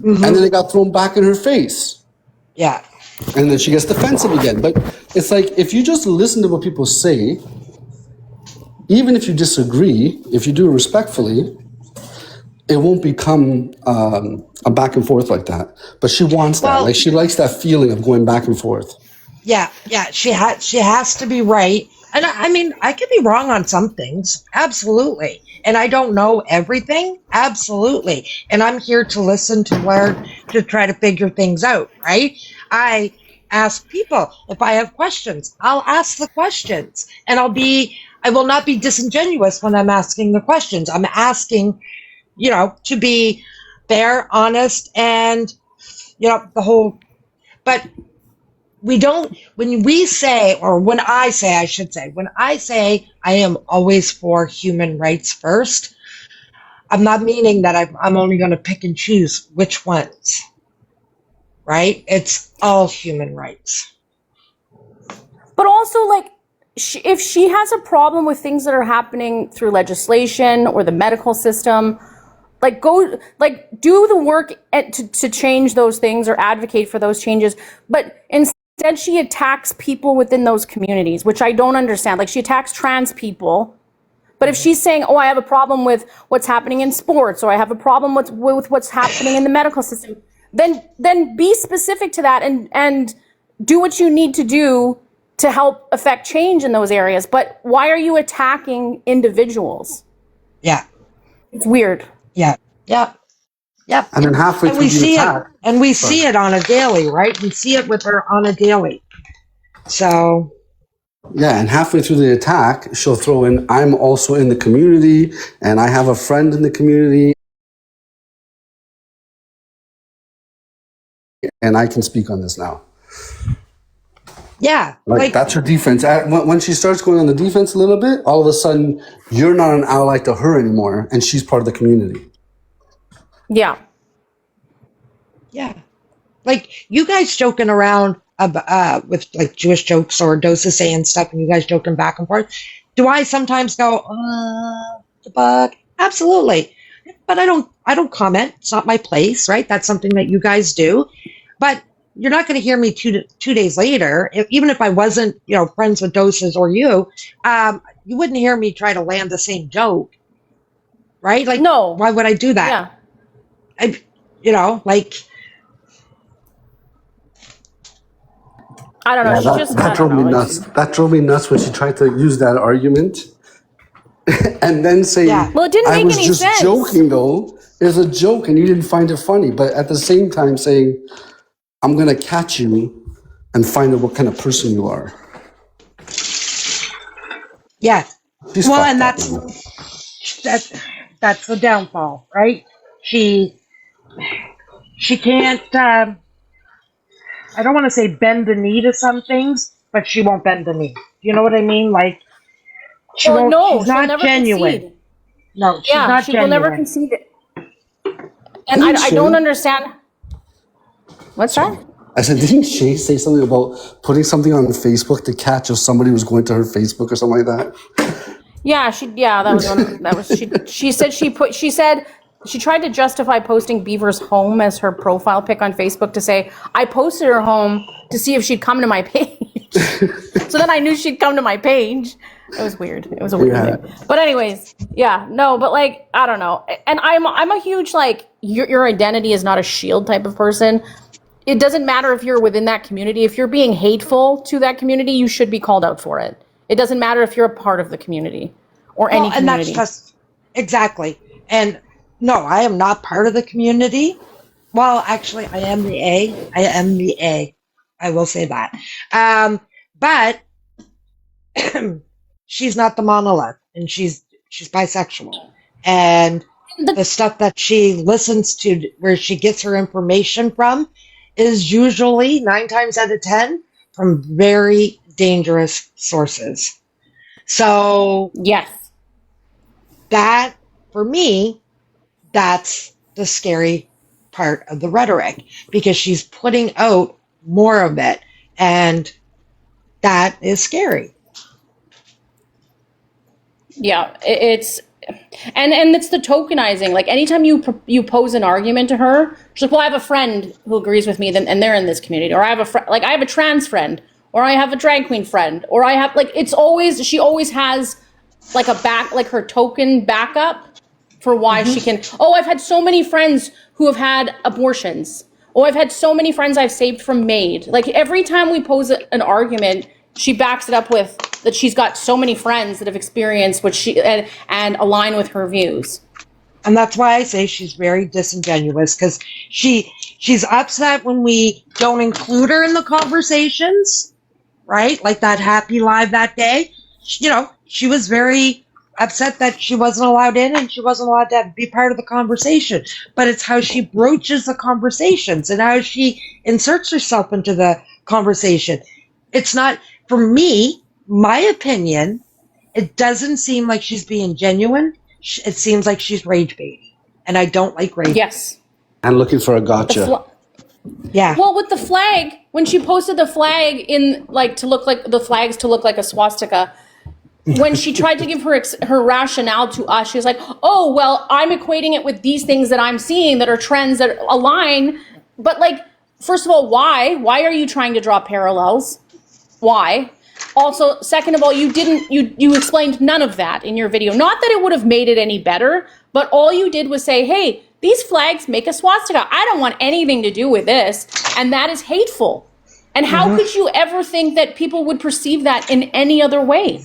And then it got thrown back in her face. Yeah. And then she gets defensive again. But it's like, if you just listen to what people say, even if you disagree, if you do it respectfully, it won't become a back and forth like that. But she wants that. Well, Like, she likes that feeling of going back and forth. Yeah. She has to be right. And I mean, I could be wrong on some things. Absolutely. And I don't know everything. Absolutely. And I'm here to listen to try to figure things out, right? I ask people if I have questions. I'll ask the questions, and I will not be disingenuous when I'm asking the questions. I'm asking, to be fair, honest, and, but when I say I am always for human rights first, I'm not meaning that I'm only going to pick and choose which ones, right? It's all human rights. But also, like, if she has a problem with things that are happening through legislation or the medical system, do the work to change those things or advocate for those changes. But instead, she attacks people within those communities, which I don't understand. Like, she attacks trans people. But if she's saying, I have a problem with what's happening in sports, or I have a problem with what's happening in the medical system, then be specific to that and do what you need to do to help affect change in those areas. But why are you attacking individuals? Yeah. It's weird. Yeah. And then halfway through the attack. And we see it on a daily, right? We see it with her on a daily. So. Yeah, and halfway through the attack, she'll throw in, I'm also in the community, and I have a friend in the community, and I can speak on this now. Yeah. That's her defense. When she starts going on the defense a little bit, all of a sudden, you're not an ally to her anymore, and she's part of the community. Yeah. Yeah. Like, you guys joking around with like Jewish jokes or doses saying stuff, and you guys joking back and forth. Do I sometimes go, the bug? Absolutely. But I don't comment. It's not my place, right? That's something that you guys do. But you're not going to hear me two days later, even if I wasn't, friends with doses or you wouldn't hear me try to land the same joke, right? Like, no. Why would I do that? Yeah. I don't know. That drove me nuts. That drove me nuts when she tried to use that argument and then say, well, it didn't make any sense. I was just joking, though. It was a joke, and you didn't find it funny. But at the same time saying, I'm going to catch you and find out what kind of person you are. Yeah. Well, and that's the downfall, right? She can't, I don't want to say bend the knee to some things, but she won't bend the knee. You know what I mean? Like, she's not genuine. Concede. No, she's not genuine. She will never concede it. And I don't understand. What's that? I said, didn't Shay say something about putting something on Facebook to catch if somebody was going to her Facebook or something like that? Yeah, she said she tried to justify posting Beaver's home as her profile pic on Facebook to say, I posted her home to see if she'd come to my page. So then I knew she'd come to my page. It was weird. It was a weird thing. But anyways, but like, I don't know. And I'm a huge, like, your identity is not a shield type of person. It doesn't matter if you're within that community. If you're being hateful to that community, you should be called out for it. It doesn't matter if you're a part of the community or any community. And that's just, exactly. And no, I am not part of the community. Well, actually, I am the A. I will say that. But she's not the monolith, and she's bisexual. And the stuff that she listens to, where she gets her information from, is usually 9 times out of 10 from very dangerous sources. So yes, that for me, that's the scary part of the rhetoric, because she's putting out more of it, and that is scary. Yeah, it's and it's the tokenizing. Like anytime you pose an argument to her, she's like, "Well, I have a friend who agrees with me, and they're in this community," or "I have a friend, like I have a trans friend, or I have a drag queen friend, or I have like." She always has like her token backup for why she can. Oh, I've had so many friends who have had abortions. Oh, I've had so many friends I've saved from MAID. Like every time we pose an argument, she backs it up with that she's got so many friends that have experienced what she and align with her views. And that's why I say she's very disingenuous, because she's upset when we don't include her in the conversations, right? Like that happy live that day. She was very upset that she wasn't allowed in and she wasn't allowed to be part of the conversation. But it's how she broaches the conversations and how she inserts herself into the conversation. It's not, for me, my opinion, it doesn't seem like she's being genuine. It seems like she's rage baiting. And I don't like rage. Yes. And looking for a gotcha. Yeah. Well, with the flag, when she posted the flag in to look like a swastika, when she tried to give her rationale to us, she was like, "Oh, well, I'm equating it with these things that I'm seeing that are trends that align." But like, first of all, why? Why are you trying to draw parallels? Why? Also, second of all, you explained none of that in your video. Not that it would have made it any better, but all you did was say, "Hey, these flags make a swastika. I don't want anything to do with this," and that is hateful. And how could you ever think that people would perceive that in any other way?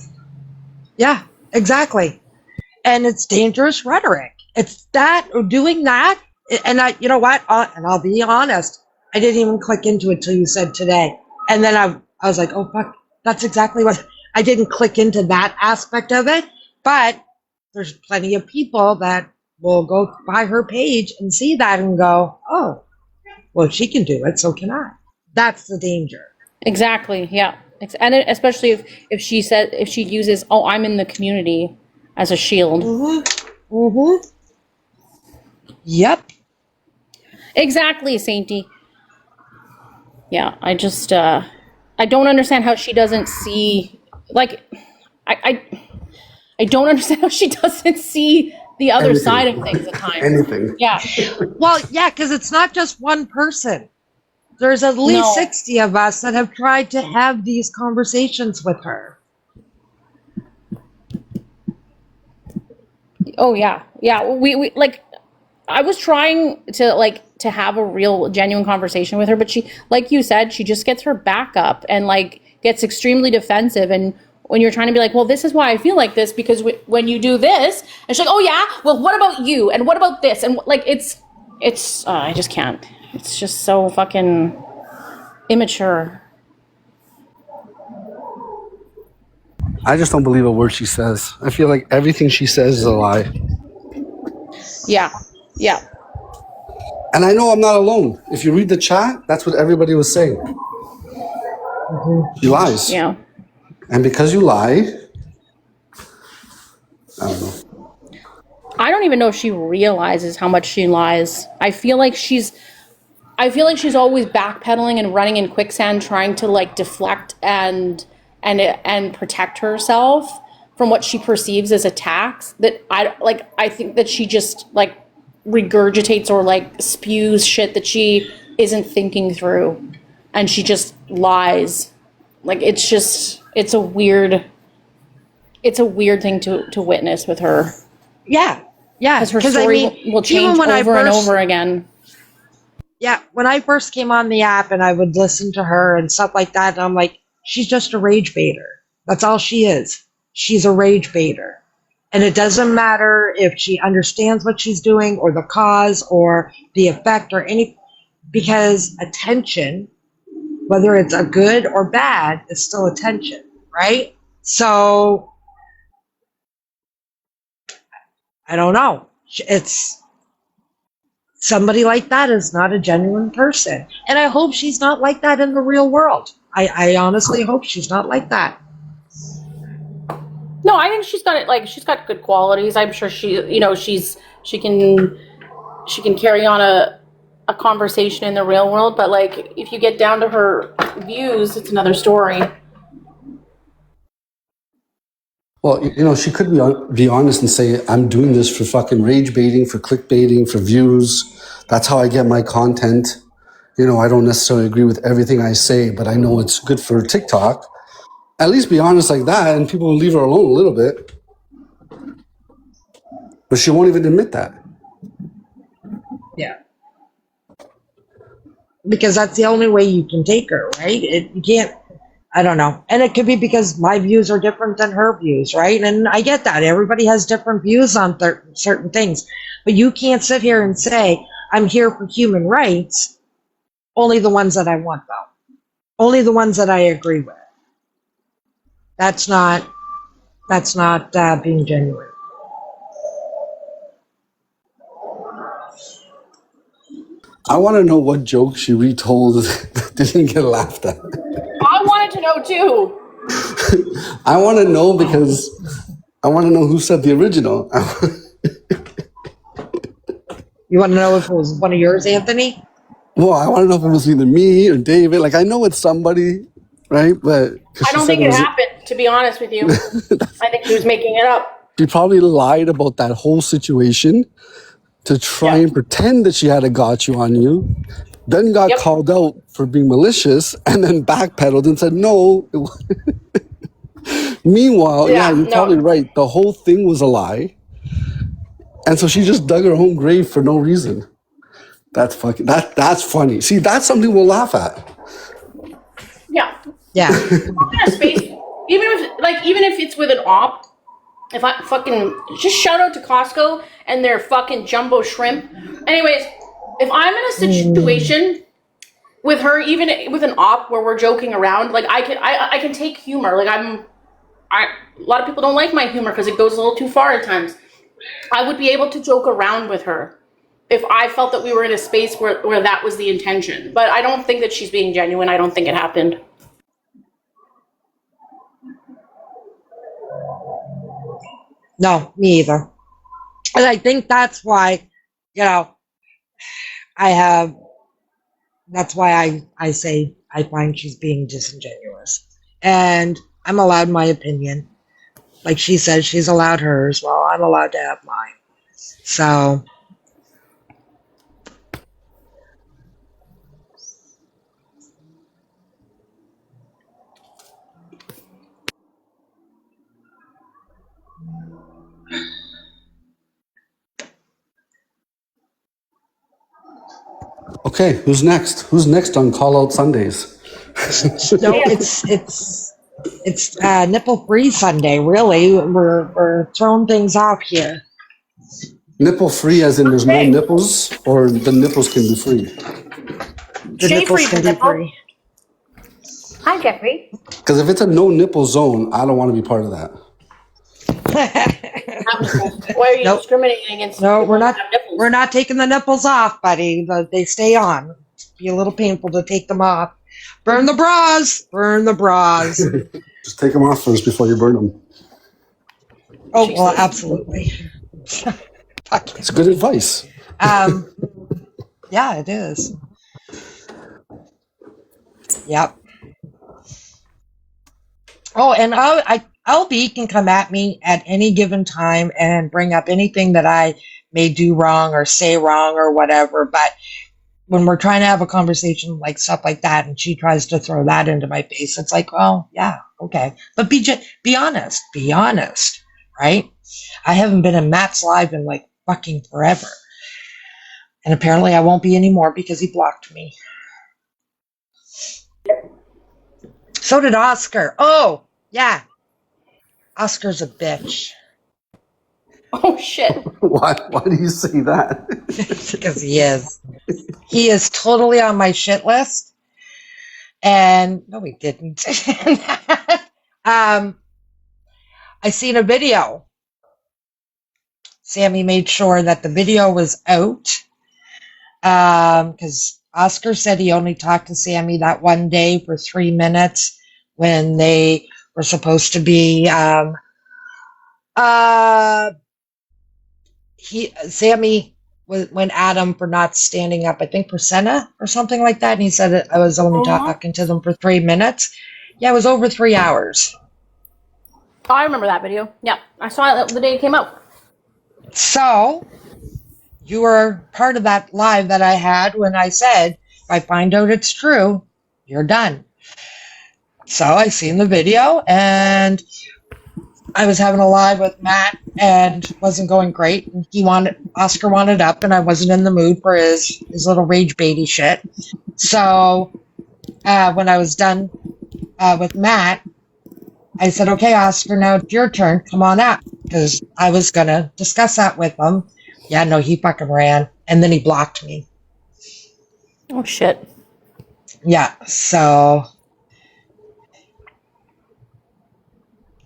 Yeah, exactly. And it's dangerous rhetoric. It's that, or doing that. And you know what? And I'll be honest, I didn't even click into it till you said today. And then I was like, oh, fuck, that's exactly what, I didn't click into that aspect of it. But there's plenty of people that will go by her page and see that and go, oh, well, if she can do it, so can I. That's the danger. Exactly. Yeah. And especially if she uses, "Oh, I'm in the community," as a shield. Yep. Exactly, Sainty. Yeah, I just I don't understand how she doesn't see, like, I don't understand how she doesn't see the other side of things at times. Anything. Yeah. Well, yeah, because it's not just one person. There's at least 60 of us that have tried to have these conversations with her. Oh yeah, yeah. We like. I was trying to have a real, genuine conversation with her, but she, like you said, she just gets her back up and like gets extremely defensive. And when you're trying to be like, "Well, this is why I feel like this, because when you do this," and she's like, "Oh yeah, well, what about you? And what about this?" And like, it's I just can't. It's just so fucking immature. I just don't believe a word she says. I feel like everything she says is a lie. Yeah. Yeah. And I know I'm not alone. If you read the chat, that's what everybody was saying. She lies. Yeah. And because you lie, I don't know. I don't even know if she realizes how much she lies. I feel like she's always backpedaling and running in quicksand, trying to like deflect and protect herself from what she perceives as attacks. That I think that she just like regurgitates or like spews shit that she isn't thinking through, and she just lies. Like it's a weird thing to witness with her. Yeah, Because her story will change over and over again. Yeah, when I first came on the app and I would listen to her and stuff like that, and I'm like, she's just a rage baiter. That's all she is. She's a rage baiter. And it doesn't matter if she understands what she's doing or the cause or the effect or any, because attention, whether it's a good or bad, is still attention, right? So, I don't know. It's, somebody like that is not a genuine person. And I hope she's not like that in the real world. I honestly hope she's not like that. No, I think she's got good qualities. I'm sure she can carry on a conversation in the real world, but like if you get down to her views, it's another story. Well, she could be honest and say, I'm doing this for fucking rage baiting, for clickbaiting, for views. That's how I get my content. I don't necessarily agree with everything I say, but I know it's good for TikTok. At least be honest like that, and people will leave her alone a little bit. But she won't even admit that. Yeah. Because that's the only way you can take her, right? You can't, I don't know. And it could be because my views are different than her views, right? And I get that. Everybody has different views on certain things. But you can't sit here and say, I'm here for human rights, only the ones that I want, though. Only the ones that I agree with. That's not being genuine. I want to know what joke she retold that didn't get laughed at. I wanted to know too. I want to know because I want to know who said the original. You want to know if it was one of yours, Anthony? Well, I want to know if it was either me or David. Like, I know it's somebody, right? But I don't think it happened, to be honest with you. I think she was making it up. She probably lied about that whole situation to try and pretend that she had a got you on you, then got called out for being malicious, and then backpedaled and said, no. Meanwhile, you're probably right. The whole thing was a lie. And so she just dug her own grave for no reason. That's funny. See, that's something we'll laugh at. Yeah. Yeah. Space, even if it's with an op, if I fucking just shout out to Costco and their fucking jumbo shrimp. Anyways, if I'm in a situation with her, even with an op where we're joking around, like I can take humor. Like a lot of people don't like my humor because it goes a little too far at times. I would be able to joke around with her if I felt that we were in a space where that was the intention. But I don't think that she's being genuine. I don't think it happened. No, me either. And I think that's why, that's why I say I find she's being disingenuous. And I'm allowed my opinion. Like she says, she's allowed hers. Well, I'm allowed to have mine. So. Okay, who's next? Who's next on Call Out Sundays? No, it's nipple free Sunday. Really, we're throwing things off here. Nipple free, as in there's no nipples, or the nipples can be free. The nipples can be free. Hi, Jeffrey. Because if it's a no nipple zone, I don't want to be part of that. Why are you discriminating against? No, we're not taking the nipples off, buddy. They stay on. It'd be a little painful to take them off. Burn the bras. Burn the bras. Just take them off first before you burn them. Oh, well, absolutely. It's good advice. Yeah, it is. Yep. Oh, and LB can come at me at any given time and bring up anything that I may do wrong or say wrong or whatever. But when we're trying to have a conversation like stuff like that, and she tries to throw that into my face, it's like, well, yeah, okay. But be honest, right? I haven't been in Matt's live in like fucking forever. And apparently I won't be anymore because he blocked me. So did Oscar. Oh, yeah. Oscar's a bitch. Oh, shit. Why do you say that? Because he is. He is totally on my shit list. And no, he didn't. I seen a video. Sammy made sure that the video was out. Because Oscar said he only talked to Sammy that one day for 3 minutes when they were supposed to be Sammy went at him for not standing up, I think for Senna or something like that, and he said that I was only talking to them for 3 minutes. Yeah, it was over 3 hours. Oh, I remember that video. Yeah, I saw it the day it came out. So, you were part of that live that I had when I said, if I find out it's true, you're done. So I seen the video, and I was having a live with Matt, and wasn't going great. And Oscar wanted up, and I wasn't in the mood for his little rage baity shit. So when I was done with Matt, I said, okay, Oscar, now it's your turn. Come on up. Because I was going to discuss that with him. Yeah, no, he fucking ran. And then he blocked me. Oh, shit. Yeah, so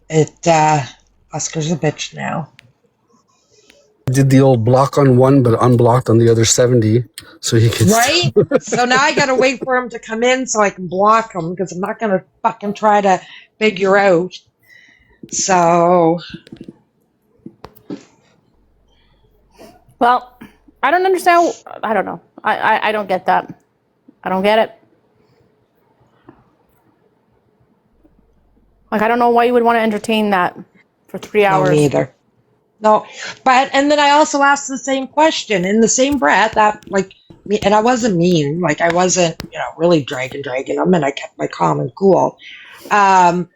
Oscar's a bitch now. Did the old block on one, but unblocked on the other 70, so he could. Right? So now I gotta wait for him to come in so I can block him, because I'm not gonna fucking try to figure out. So. Well, I don't understand. I don't know. I don't get that. I don't get it. Like, I don't know why you would want to entertain that for 3 hours. No, neither. No, and then I also asked the same question in the same breath that, like, and I wasn't mean, like, I wasn't, really dragging them, and I kept my calm and cool. I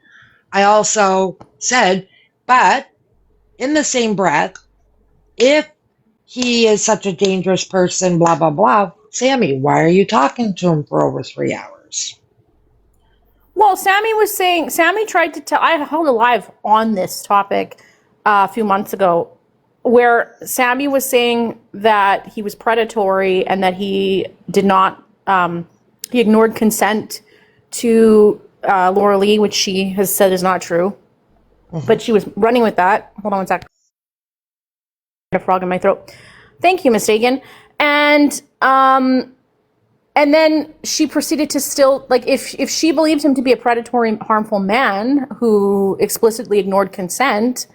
also said, but in the same breath, if he is such a dangerous person, blah, blah, blah, Sammy, why are you talking to him for over 3 hours? Well, Sammy tried to tell, I held a live on this topic a few months ago, where Sammy was saying that he was predatory and that he did not, he ignored consent to Laura Lee, which she has said is not true. Mm-hmm. But she was running with that. Hold on one sec. A frog in my throat. Thank you, Mistaken. And then she proceeded to still, like, if she believed him to be a predatory, harmful man who explicitly ignored consent,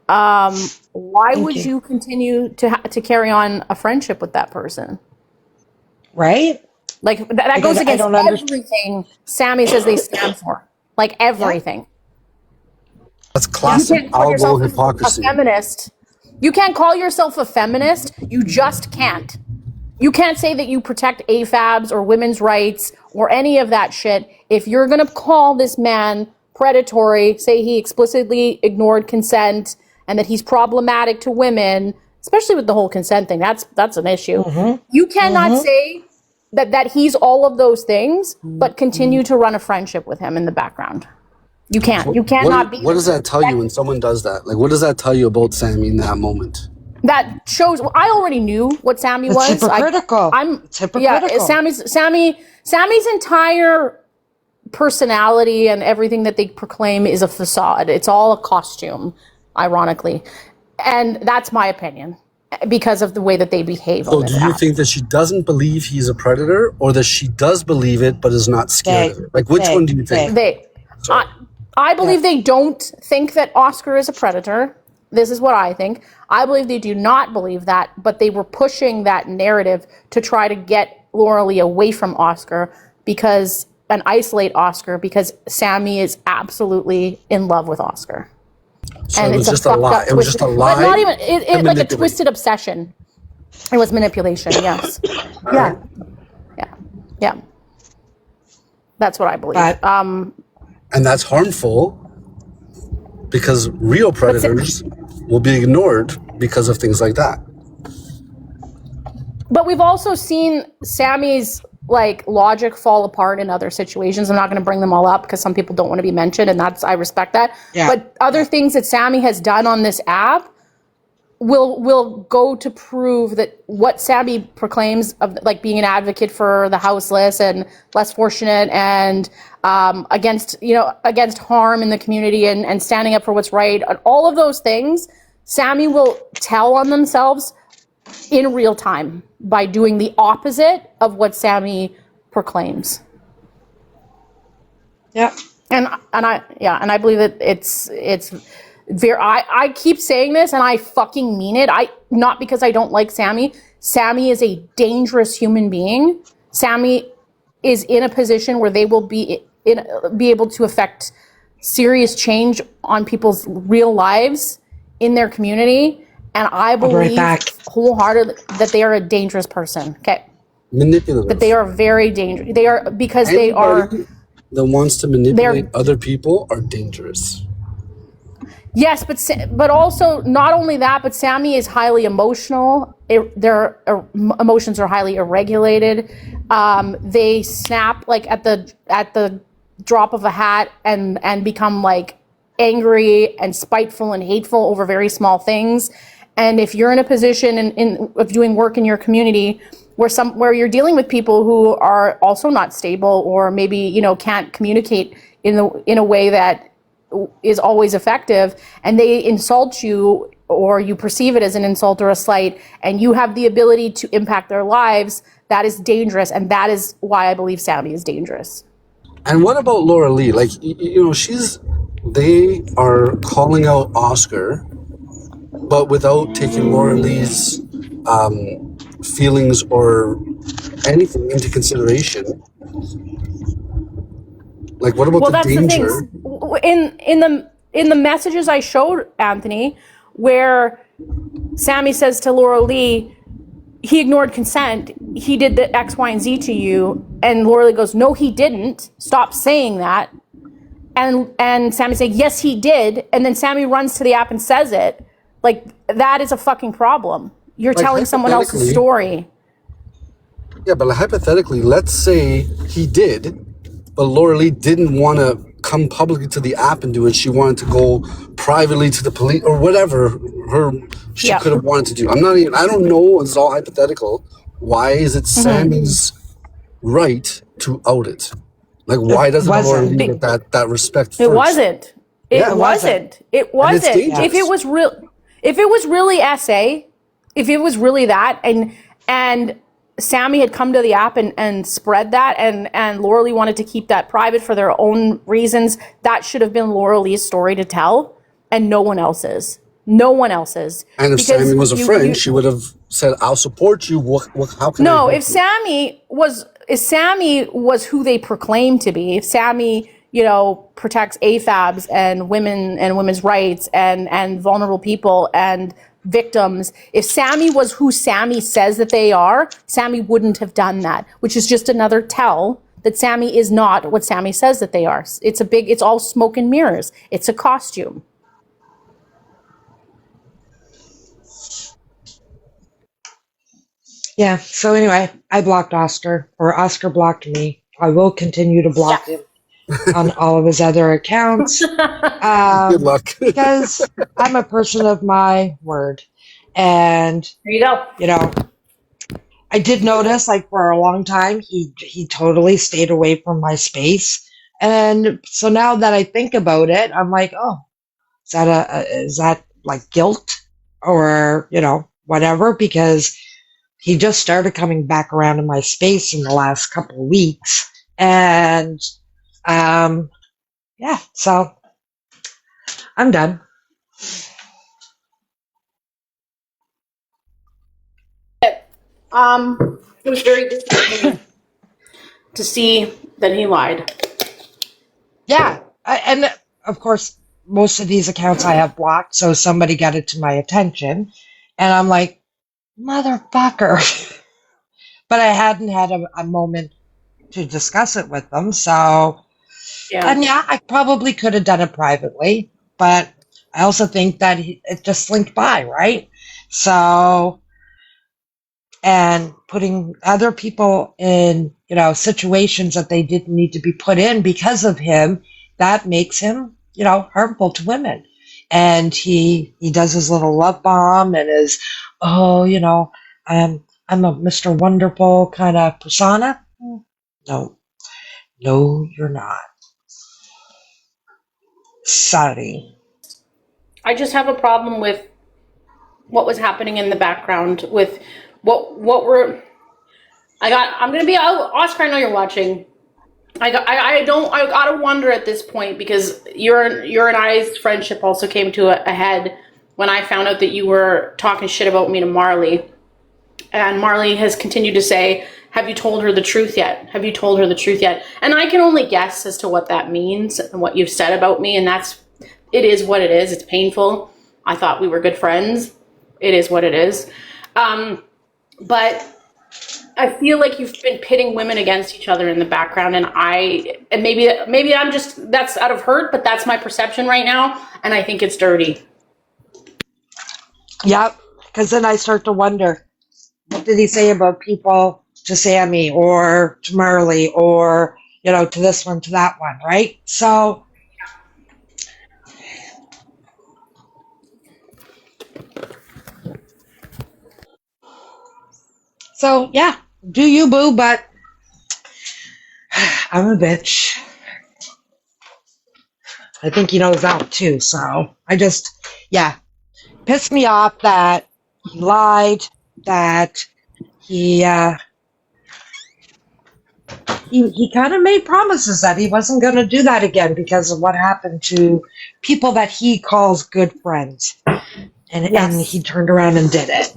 why would you continue to carry on a friendship with that person? Right? Like, that goes against everything Sammy says they stand for. Like, everything. That's classic algo hypocrisy. A feminist. You can't call yourself a feminist. You just can't. You can't say that you protect AFABs or women's rights or any of that shit if you're going to call this man predatory, say he explicitly ignored consent, and that he's problematic to women, especially with the whole consent thing. That's an issue. Mm-hmm. You cannot say that he's all of those things, but continue to run a friendship with him in the background. You can't. You cannot be. What does that tell you when someone does that? Like, what does that tell you about Sammy in that moment? That shows. Well, I already knew what Sammy was. Hypocritical. It's hypocritical. Yeah, Sammy's entire personality and everything that they proclaim is a facade. It's all a costume, ironically, and that's my opinion because of the way that they behave. So, do you think that she doesn't believe he's a predator, or that she does believe it but is not scared of it? Like, which one do you think? I believe they don't think that Oscar is a predator. This is what I think. I believe they do not believe that, but they were pushing that narrative to try to get Laura Lee away from Oscar and isolate Oscar because Sammy is absolutely in love with Oscar. So and it was just a lie. It was just a lie. But not even it like a twisted obsession. It was manipulation. Yes. Yeah. That's what I believe. And that's harmful because real predators will be ignored because of things like that. But we've also seen Sammy's logic fall apart in other situations. I'm not going to bring them all up because some people don't want to be mentioned, and I respect that. Yeah. But other things that Sammy has done on this app will go to prove that what Sammy proclaims of being an advocate for the houseless and less fortunate and against harm in the community and standing up for what's right, and all of those things, Sammy will tell on themselves in real time by doing the opposite of what Sammy proclaims. Yeah. And I believe that it's very, I keep saying this and I fucking mean it. Not because I don't like Sammy. Sammy is a dangerous human being. Sammy is in a position where they will be able to affect serious change on people's real lives in their community. And I be right believe back. wholeheartedly that they are a dangerous person. Okay. Manipulative. That they are very dangerous. They are, because they are, Anybody that wants to manipulate other people are dangerous. yes, but also not only that, but Sammy is highly emotional. Their emotions are highly irregulated. They snap like at the drop of a hat and become like angry and spiteful and hateful over very small things. And if you're in a position of doing work in your community where you're dealing with people who are also not stable, or maybe can't communicate in a way that is always effective, and they insult you, or you perceive it as an insult or a slight, and you have the ability to impact their lives, that is dangerous. And that is why I believe Sammy is dangerous. And what about Laura Lee? Like, they are calling out Oscar, but without taking Laura Lee's feelings or anything into consideration. Like, what about the danger? The thing. In the messages I showed Anthony, where Sammy says to Laura Lee, he ignored consent, he did the X, Y, and Z to you, and Laura Lee goes, no, he didn't. Stop saying that. And Sammy saying, yes, he did. And then Sammy runs to the app and says it. Like, that is a fucking problem. You're telling someone else's story. Yeah, but hypothetically, let's say he did, but Laura Lee didn't want to come publicly to the app and do it. She wanted to go privately to the police or whatever she could have wanted to do. I don't know. It's all hypothetical. Why is it Sammy's right to out it? Like, why doesn't Laura Lee get that respect first? It wasn't. It wasn't. It wasn't. If it was really SA, if it was really that, and Sammy had come to the app and spread that, and Laura Lee wanted to keep that private for their own reasons, that should have been Laura Lee's story to tell, and no one else's. No one else's. And if Sammy was a friend, she would have said, "I'll support you." How can no? I If Sammy was who they proclaim to be, if Sammy protects AFABs and women and women's rights and vulnerable people and victims, if Sammy was who Sammy says that they are, Sammy wouldn't have done that, which is just another tell that Sammy is not what Sammy says that they are. It's all smoke and mirrors. It's a costume. Yeah, so anyway, I blocked Oscar, or Oscar blocked me. I will continue to block him on all of his other accounts. Good luck. Because I'm a person of my word. And, there you go. I did notice, like, for a long time, he totally stayed away from my space. And so now that I think about it, I'm like, oh, is that like guilt or, whatever? Because he just started coming back around in my space in the last couple of weeks. And, yeah, so I'm done. It was very disappointing to see that he lied. Yeah, and of course, most of these accounts I have blocked, so somebody got it to my attention, and I'm like, motherfucker. But I hadn't had a moment to discuss it with them, so... And yeah, I probably could have done it privately, but I also think that it just slinked by, right? So... And putting other people in, situations that they didn't need to be put in because of him, that makes him, harmful to women. And he does his little love bomb and his, I'm a Mr. Wonderful kind of persona. No, you're not. Sorry. I just have a problem with what was happening in the background with what were I'm gonna be Oscar, I know you're watching. I gotta wonder at this point, because your and I's friendship also came to a head when I found out that you were talking shit about me to Marley. And Marley has continued to say, have you told her the truth yet? Have you told her the truth yet? And I can only guess as to what that means and what you've said about me. And it is what it is. It's painful. I thought we were good friends. It is what it is. But I feel like you've been pitting women against each other in the background. And maybe I'm just, that's out of hurt, but that's my perception right now. And I think it's dirty. Yep. Because then I start to wonder, what did he say about people to Sammy or to Marley or, to this one, to that one, right? So yeah, do you, boo, but I'm a bitch. I think he knows that too, so pissed me off that he lied, that he kind of made promises that he wasn't going to do that again because of what happened to people that he calls good friends. And he turned around and did it.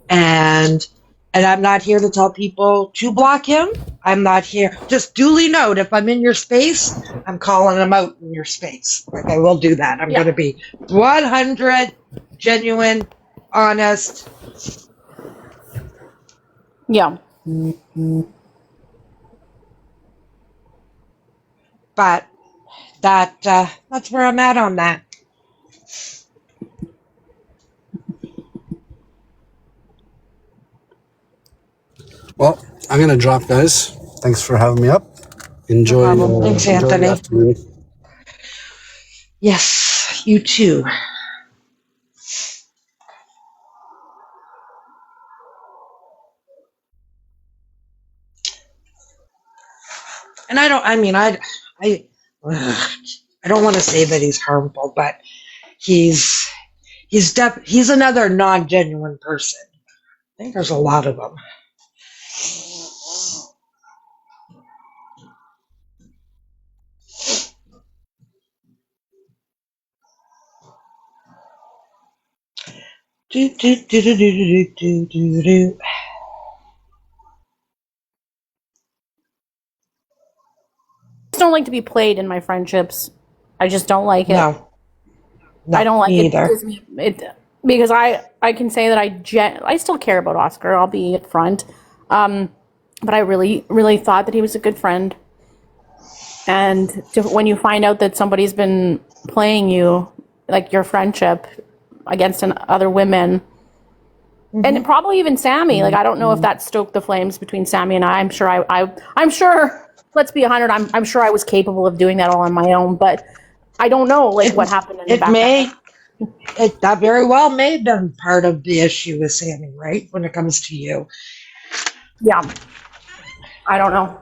And I'm not here to tell people to block him. I'm not here. Just duly note, if I'm in your space, I'm calling him out in your space. Like, I will do that. I'm going to be 100, genuine, honest. Yeah. But that's where I'm at on that. Well, I'm gonna drop, guys. Thanks for having me up. Enjoy. No problem. Thanks, enjoy the Anthony. afternoon. Yes, you too. And I don't want to say that he's harmful, but he's another non-genuine person. I think there's a lot of them. Do. I just don't like to be played in my friendships. I just don't like it. No, I don't like me it either. because I can say that I still care about Oscar. I'll be up front. But I really, really thought that he was a good friend. And when you find out that somebody's been playing you, like your friendship, against other women, and probably even Sammy, like I don't know if that stoked the flames between Sammy and I. I'm sure. Let's be 100. I'm sure I was capable of doing that all on my own, but I don't know what happened in the background. That very well may have been part of the issue with Sammy, right? When it comes to you. Yeah. I don't know.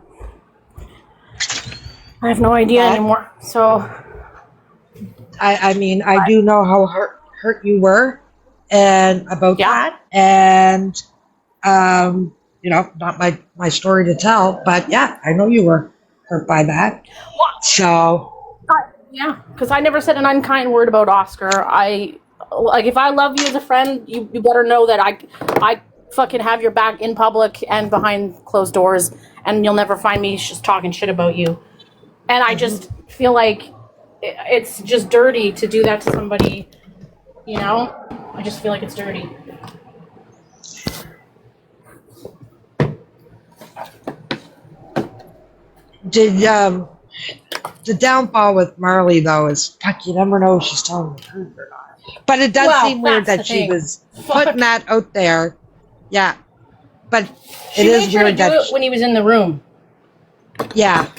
I have no idea anymore. So I do know how hurt you were and about that. And not my story to tell, but yeah, I know you were hurt by that. So because I never said an unkind word about Oscar. If I love you as a friend, you better know that I fucking have your back in public and behind closed doors, and you'll never find me just talking shit about you. And I just feel like it's just dirty to do that to somebody, I just feel like it's dirty. The downfall with Marley, though, is you never know if she's telling the truth or not. But it does seem weird that she was putting that out there. Yeah. But it is weird that... She made sure to do it when he was in the room. Yeah.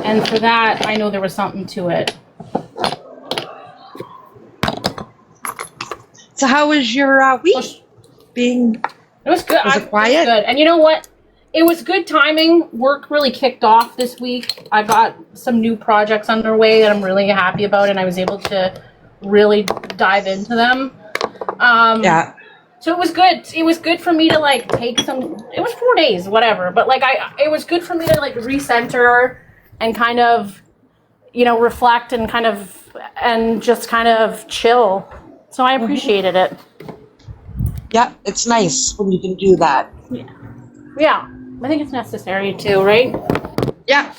And for that, I know there was something to it. So how was your week? It was good. Was it quiet? It was good. And you know what? It was good timing. Work really kicked off this week. I got some new projects underway that I'm really happy about, and I was able to really dive into them. Yeah. So it was good. It was good for me to take some. It was 4 days, whatever. But it was good for me to recenter and kind of, reflect and just kind of chill. So I appreciated it. Yeah, it's nice when you can do that. Yeah, I think it's necessary too, right? Yeah.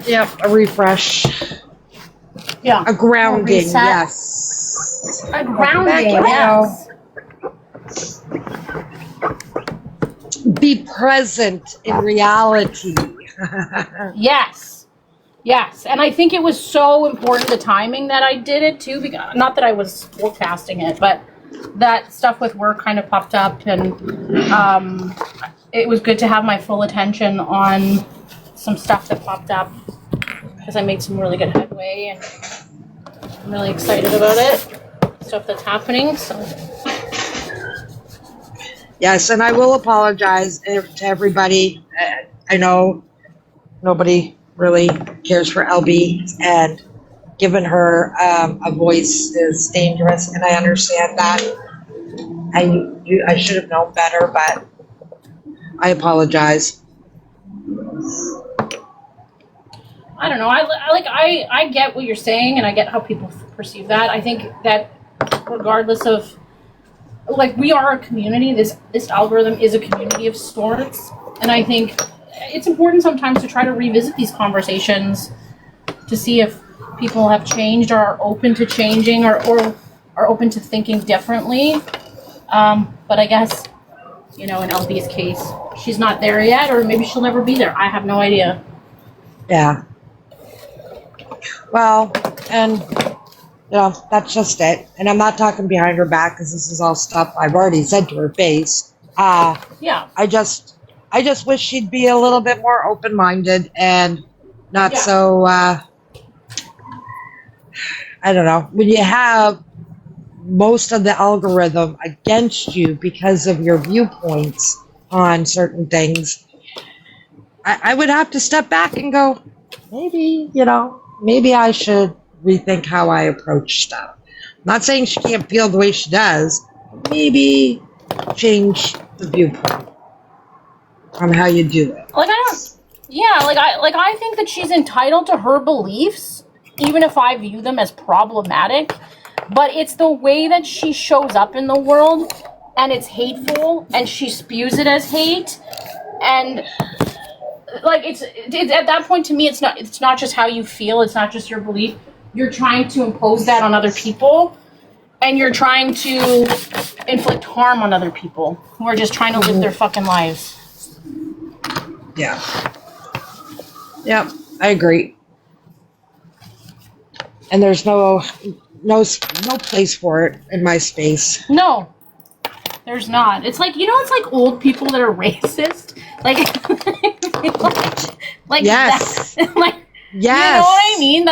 Yeah, a refresh. Yeah. A grounding, reset. yes. A Welcome back, grounding, Ariel. yes. Be present in reality. Yes. Yes. And I think it was so important, the timing that I did it too, because not that I was forecasting it, but that stuff with work kind of popped up, and it was good to have my full attention on some stuff that popped up because I made some really good headway, and I'm really excited about it. Stuff that's happening. So Yes, and I will apologize to everybody. I know nobody really cares for LB, and giving her a voice is dangerous, and I understand that. I should have known better, but I apologize. I don't know. I get what you're saying, and I get how people perceive that. I think that regardless of, like, we are a community. This algorithm is a community of sorts, and I think it's important sometimes to try to revisit these conversations to see if people have changed or are open to changing, or are open to thinking differently. But I guess, in LB's case, she's not there yet, or maybe she'll never be there. I have no idea. Yeah. Well, and that's just it. And I'm not talking behind her back because this is all stuff I've already said to her face. Yeah. I just wish she'd be a little bit more open-minded and not so. I don't know. When you have most of the algorithm against you because of your viewpoints on certain things, I would have to step back and go, maybe I should rethink how I approach stuff. I'm not saying she can't feel the way she does, but maybe change the viewpoint on how you do it. I think that she's entitled to her beliefs, even if I view them as problematic. But it's the way that she shows up in the world, and it's hateful, and she spews it as hate, and it's at that point, to me, it's not just how you feel, it's not just your belief. You're trying to impose that on other people, and you're trying to inflict harm on other people who are just trying to live their fucking lives. Yeah. Yep, I agree. And there's no place for it in my space. No, there's not. It's like, it's like old people that are racist. Like yes. That, yes. You know what I mean?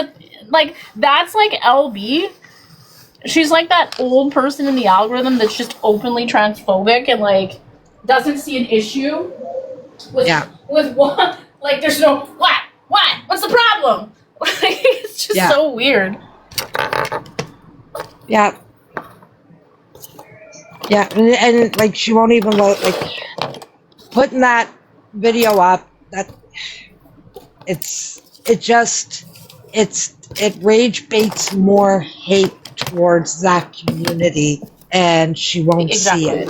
That's like LB. She's like that old person in the algorithm that's just openly transphobic and doesn't see an issue with what. There's no what's the problem? It's just so weird. Yeah. Yeah, and she won't even putting that video up. That it rage baits more hate towards that community, and she won't see it.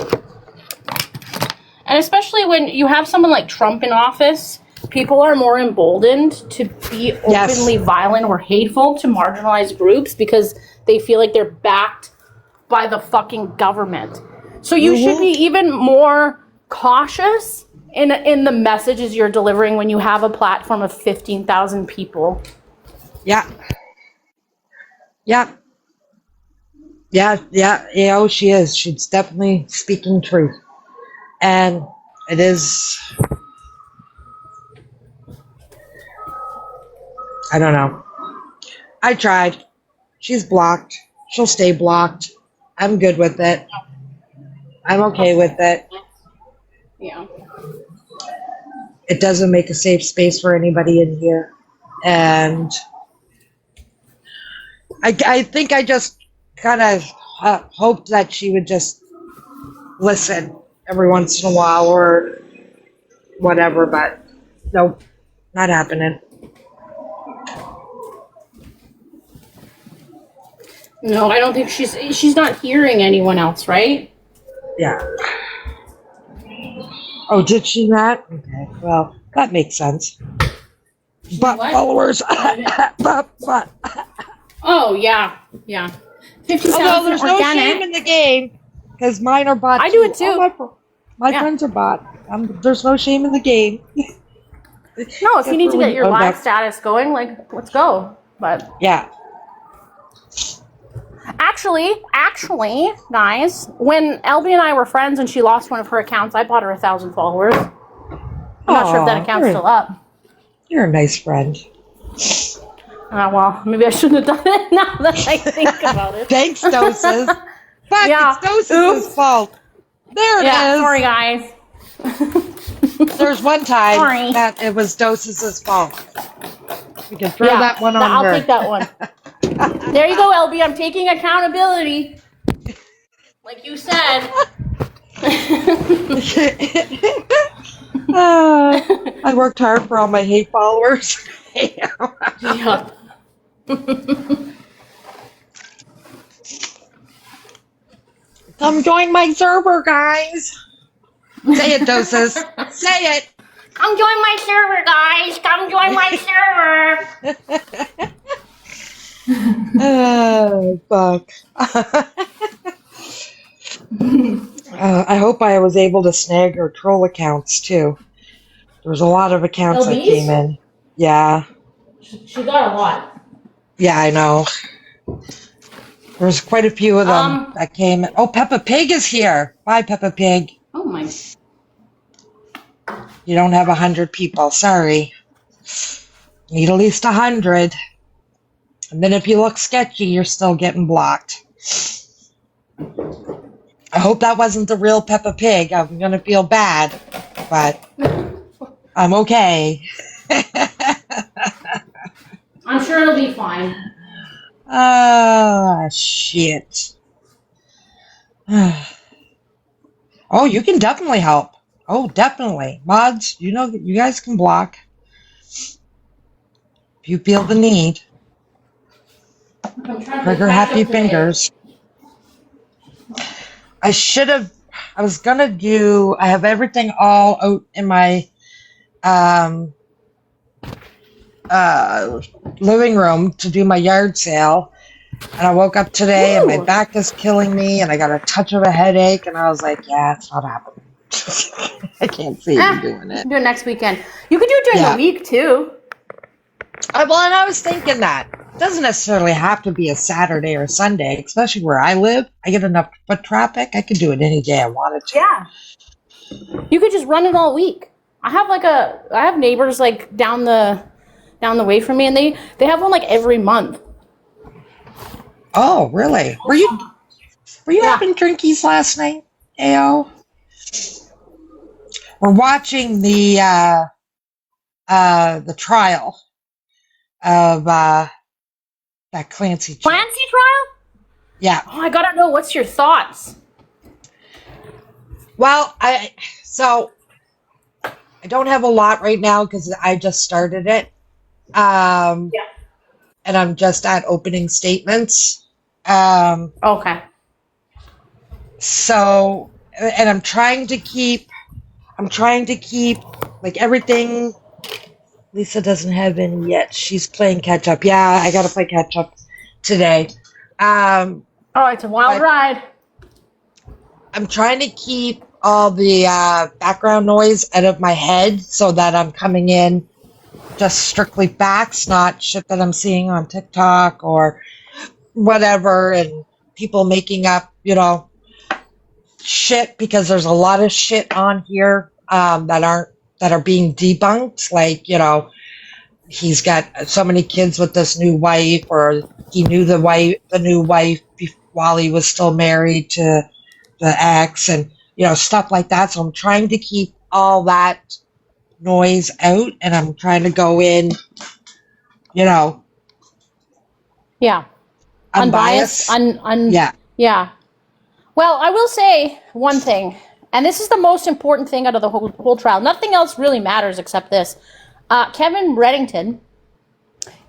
And especially when you have someone like Trump in office, people are more emboldened to be openly violent or hateful to marginalized groups because they feel like they're backed by the fucking government. So you should be even more cautious in the messages you're delivering when you have a platform of 15,000 people. Yeah. Yeah. Yeah, she is. She's definitely speaking truth. And it is, I don't know. I tried. She's blocked. She'll stay blocked. I'm good with it. I'm okay with it. Yeah. It doesn't make a safe space for anybody in here. And I think I just kind of hoped that she would just listen every once in a while or whatever, but nope, not happening. No, I don't think she's not hearing anyone else, right? Yeah. Oh, did she not? Okay, well, that makes sense. But What? followers, but. Oh yeah, yeah. 50,000 Although there's no organic. shame in the game, because mine are bought. I do it too. My Yeah. friends are bought. There's no shame in the game. No, if you need to get your live that. status going, like, let's go. But Yeah. actually, guys, when LB and I were friends and she lost one of her accounts, I bought her 1,000 followers. I'm not sure if that account's still up. You're a nice friend. Well, maybe I shouldn't have done it now that I think about it. Thanks, Doses. Fuck, Yeah. it's Doses' fault. There it is. Sorry, guys. There's one time Sorry. that it was Doses' fault. We can throw that one on I'll her. take that one. There you go, LB. I'm taking accountability. Like you said. I worked hard for all my hate followers. Yeah. Come join my server, guys. Say it, Doses. Say it. Come join my server, guys. Come join my server. Oh, fuck. I hope I was able to snag her troll accounts, too. There was a lot of accounts that came in. Yeah. She got a lot. Yeah, I know. There's quite a few of them that came in. Oh, Peppa Pig is here. Bye, Peppa Pig. Oh, my. You don't have 100 people. Sorry. Need at least 100. And then if you look sketchy, you're still getting blocked. I hope that wasn't the real Peppa Pig. I'm going to feel bad. But I'm okay. I'm sure it'll be fine. Ah, shit. Oh, you can definitely help. Oh, definitely. Mods, you know, you guys can block. If you feel the need. Trigger happy fingers. I have everything all out in my living room to do my yard sale. And I woke up today and my back is killing me and I got a touch of a headache and I was like, yeah, it's not happening. I can't see you doing it. Do it next weekend. You could do it during the week, too. Well, and I was thinking that. It doesn't necessarily have to be a Saturday or Sunday, especially where I live. I get enough foot traffic. I could do it any day I wanted to. Yeah. You could just run it all week. I have neighbors like down the way from me and they have one like every month. Oh, really? Were you having drinkies last night, AO? We're watching the trial of that Clancy trial. Clancy trial? Yeah. Oh, I gotta know. What's your thoughts? Well, I don't have a lot right now because I just started it. And I'm just at opening statements. Okay. So, and I'm trying to keep like everything. Lisa doesn't have any yet. She's playing catch up. Yeah, I gotta play catch up today. Oh, it's a wild ride. I'm trying to keep all the background noise out of my head so that I'm coming in just strictly facts, not shit that I'm seeing on TikTok or whatever, and people making up, shit, because there's a lot of shit on here that are being debunked. Like, he's got so many kids with this new wife, or he knew the new wife while he was still married to the ex, and stuff like that. So I'm trying to keep all that noise out, and I'm trying to go in, yeah, unbiased. Yeah. Well, I will say one thing, and this is the most important thing out of the whole trial. Nothing else really matters except this. Kevin Reddington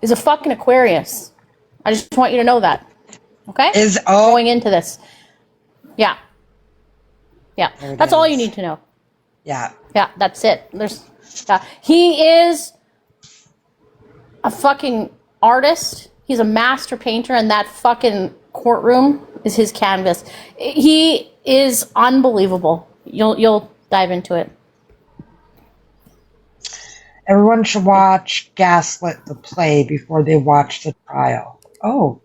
is a fucking Aquarius. I just want you to know that. Okay? Going into this. Yeah. Yeah. That's all you need to know. Yeah. Yeah, that's it. He is a fucking artist. He's a master painter, and that fucking courtroom is his canvas. He is unbelievable. You'll dive into it. Everyone should watch Gaslit the play before they watch the trial. Oh.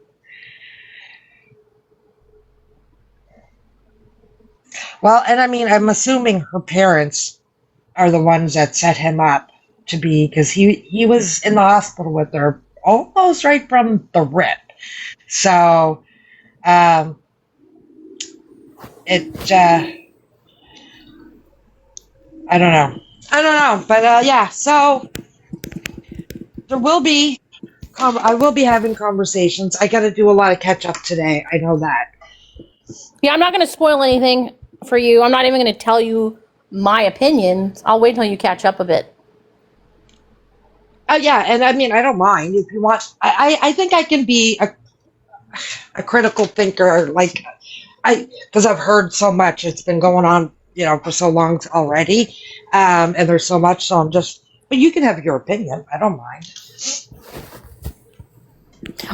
Well, and I mean, I'm assuming her parents are the ones that set him up to be, because he was in the hospital with her almost right from the rip. So, I don't know, but yeah. So there will be, I will be having conversations. I got to do a lot of catch up today. I know that. Yeah, I'm not going to spoil anything for you. I'm not even going to tell you my opinions. I'll wait till you catch up a bit. Yeah, and I mean, I don't mind if you want. I think I can be a critical thinker, like because I've heard so much. It's been going on, for so long already, and there's so much. So I'm just. But you can have your opinion. I don't mind.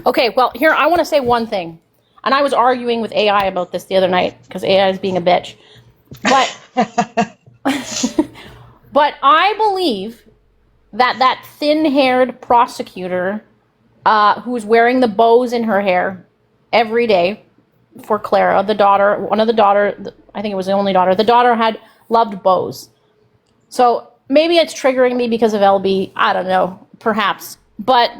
Okay, well, here I want to say one thing, and I was arguing with AI about this the other night because AI is being a bitch, but but I believe that thin-haired prosecutor who's wearing the bows in her hair every day for Clara, the daughter, I think it was the only daughter. The daughter had loved bows. So maybe it's triggering me because of LB. I don't know, perhaps. But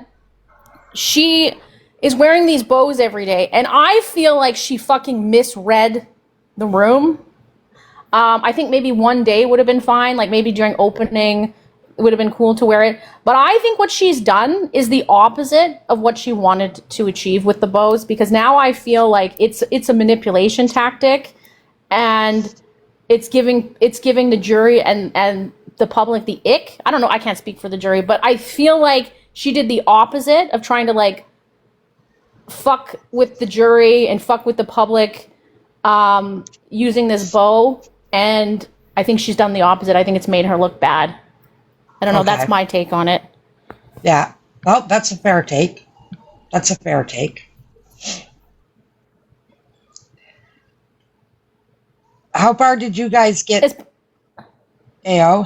she is wearing these bows every day, and I feel like she fucking misread the room. I think maybe one day would have been fine, like maybe during opening, it would have been cool to wear it. But I think what she's done is the opposite of what she wanted to achieve with the bows, because now I feel like it's a manipulation tactic, and it's giving the jury and the public the ick. I don't know, I can't speak for the jury, but I feel like she did the opposite of trying to like fuck with the jury and fuck with the public using this bow, and I think she's done the opposite. I think it's made her look bad. I don't know. Okay. That's my take on it. Yeah. Well, that's a fair take. How far did you guys get? AO?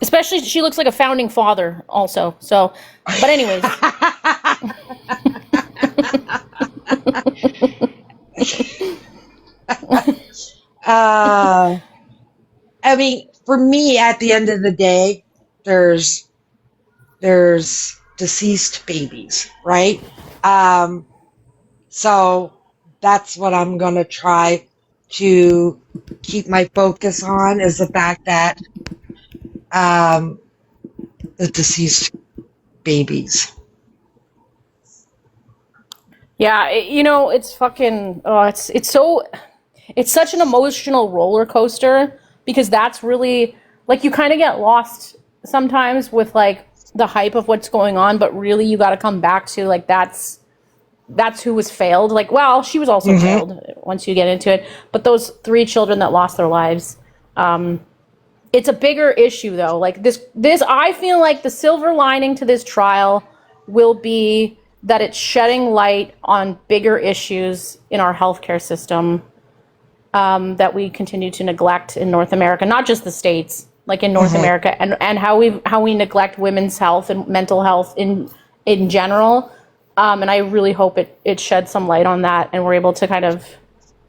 Especially, she looks like a founding father also. So, but anyways. I mean, for me, at the end of the day, there's deceased babies, right? So that's what I'm going to try to keep my focus on, is the fact that the deceased babies. Yeah, it's fucking, it's such an emotional roller coaster, because that's really, like, you kind of get lost sometimes with, like, the hype of what's going on, but really you got to come back to, like, that's who was failed. Like, well, she was also failed once you get into it, but those 3 children that lost their lives, it's a bigger issue, though. Like, this, I feel like the silver lining to this trial will be that it's shedding light on bigger issues in our healthcare system that we continue to neglect in North America, not just the States, like in North America, and how we neglect women's health and mental health in general. And I really hope it sheds some light on that, and we're able to kind of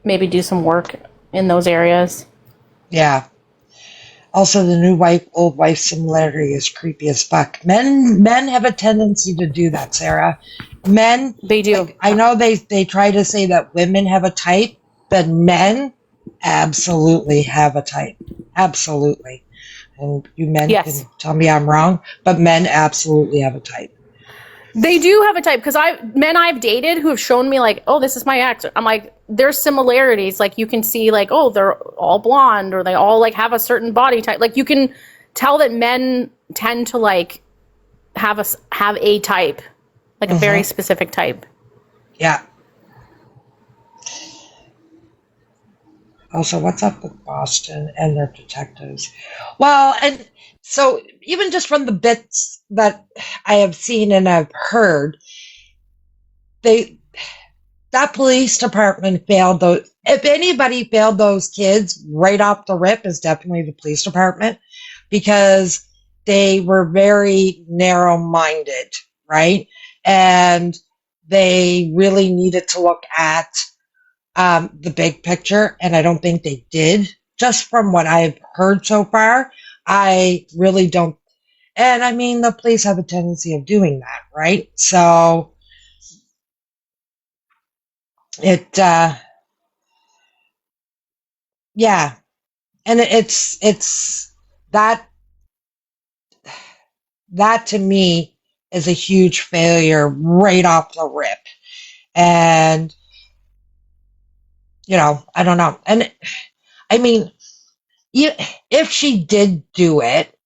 maybe do some work in those areas. Yeah. Also, the new old wife similarity is creepy as fuck. Men have a tendency to do that, Sarah. Men, they do. Like, I know they try to say that women have a type, but men absolutely have a type. Absolutely. And you men can tell me I'm wrong, but men absolutely have a type. They do have a type, because men I've dated who have shown me, like, oh, this is my ex. I'm like, there's similarities. Like, you can see, like, oh, they're all blonde, or they all, like, have a certain body type. Like, you can tell that men tend to, like, have a type, like a very specific type. Yeah. Also, what's up with Boston and their detectives? Well, and so even just from the bits that I have seen and I've heard, they that police department failed those. If anybody failed those kids right off the rip, is definitely the police department, because they were very narrow-minded, right? And they really needed to look at the big picture, and I don't think they did. Just from what I've heard so far, I really don't. And I mean, the police have a tendency of doing that, right? So it, yeah, and it's that that to me is a huge failure right off the rip. And I don't know. And I mean, if she did do it,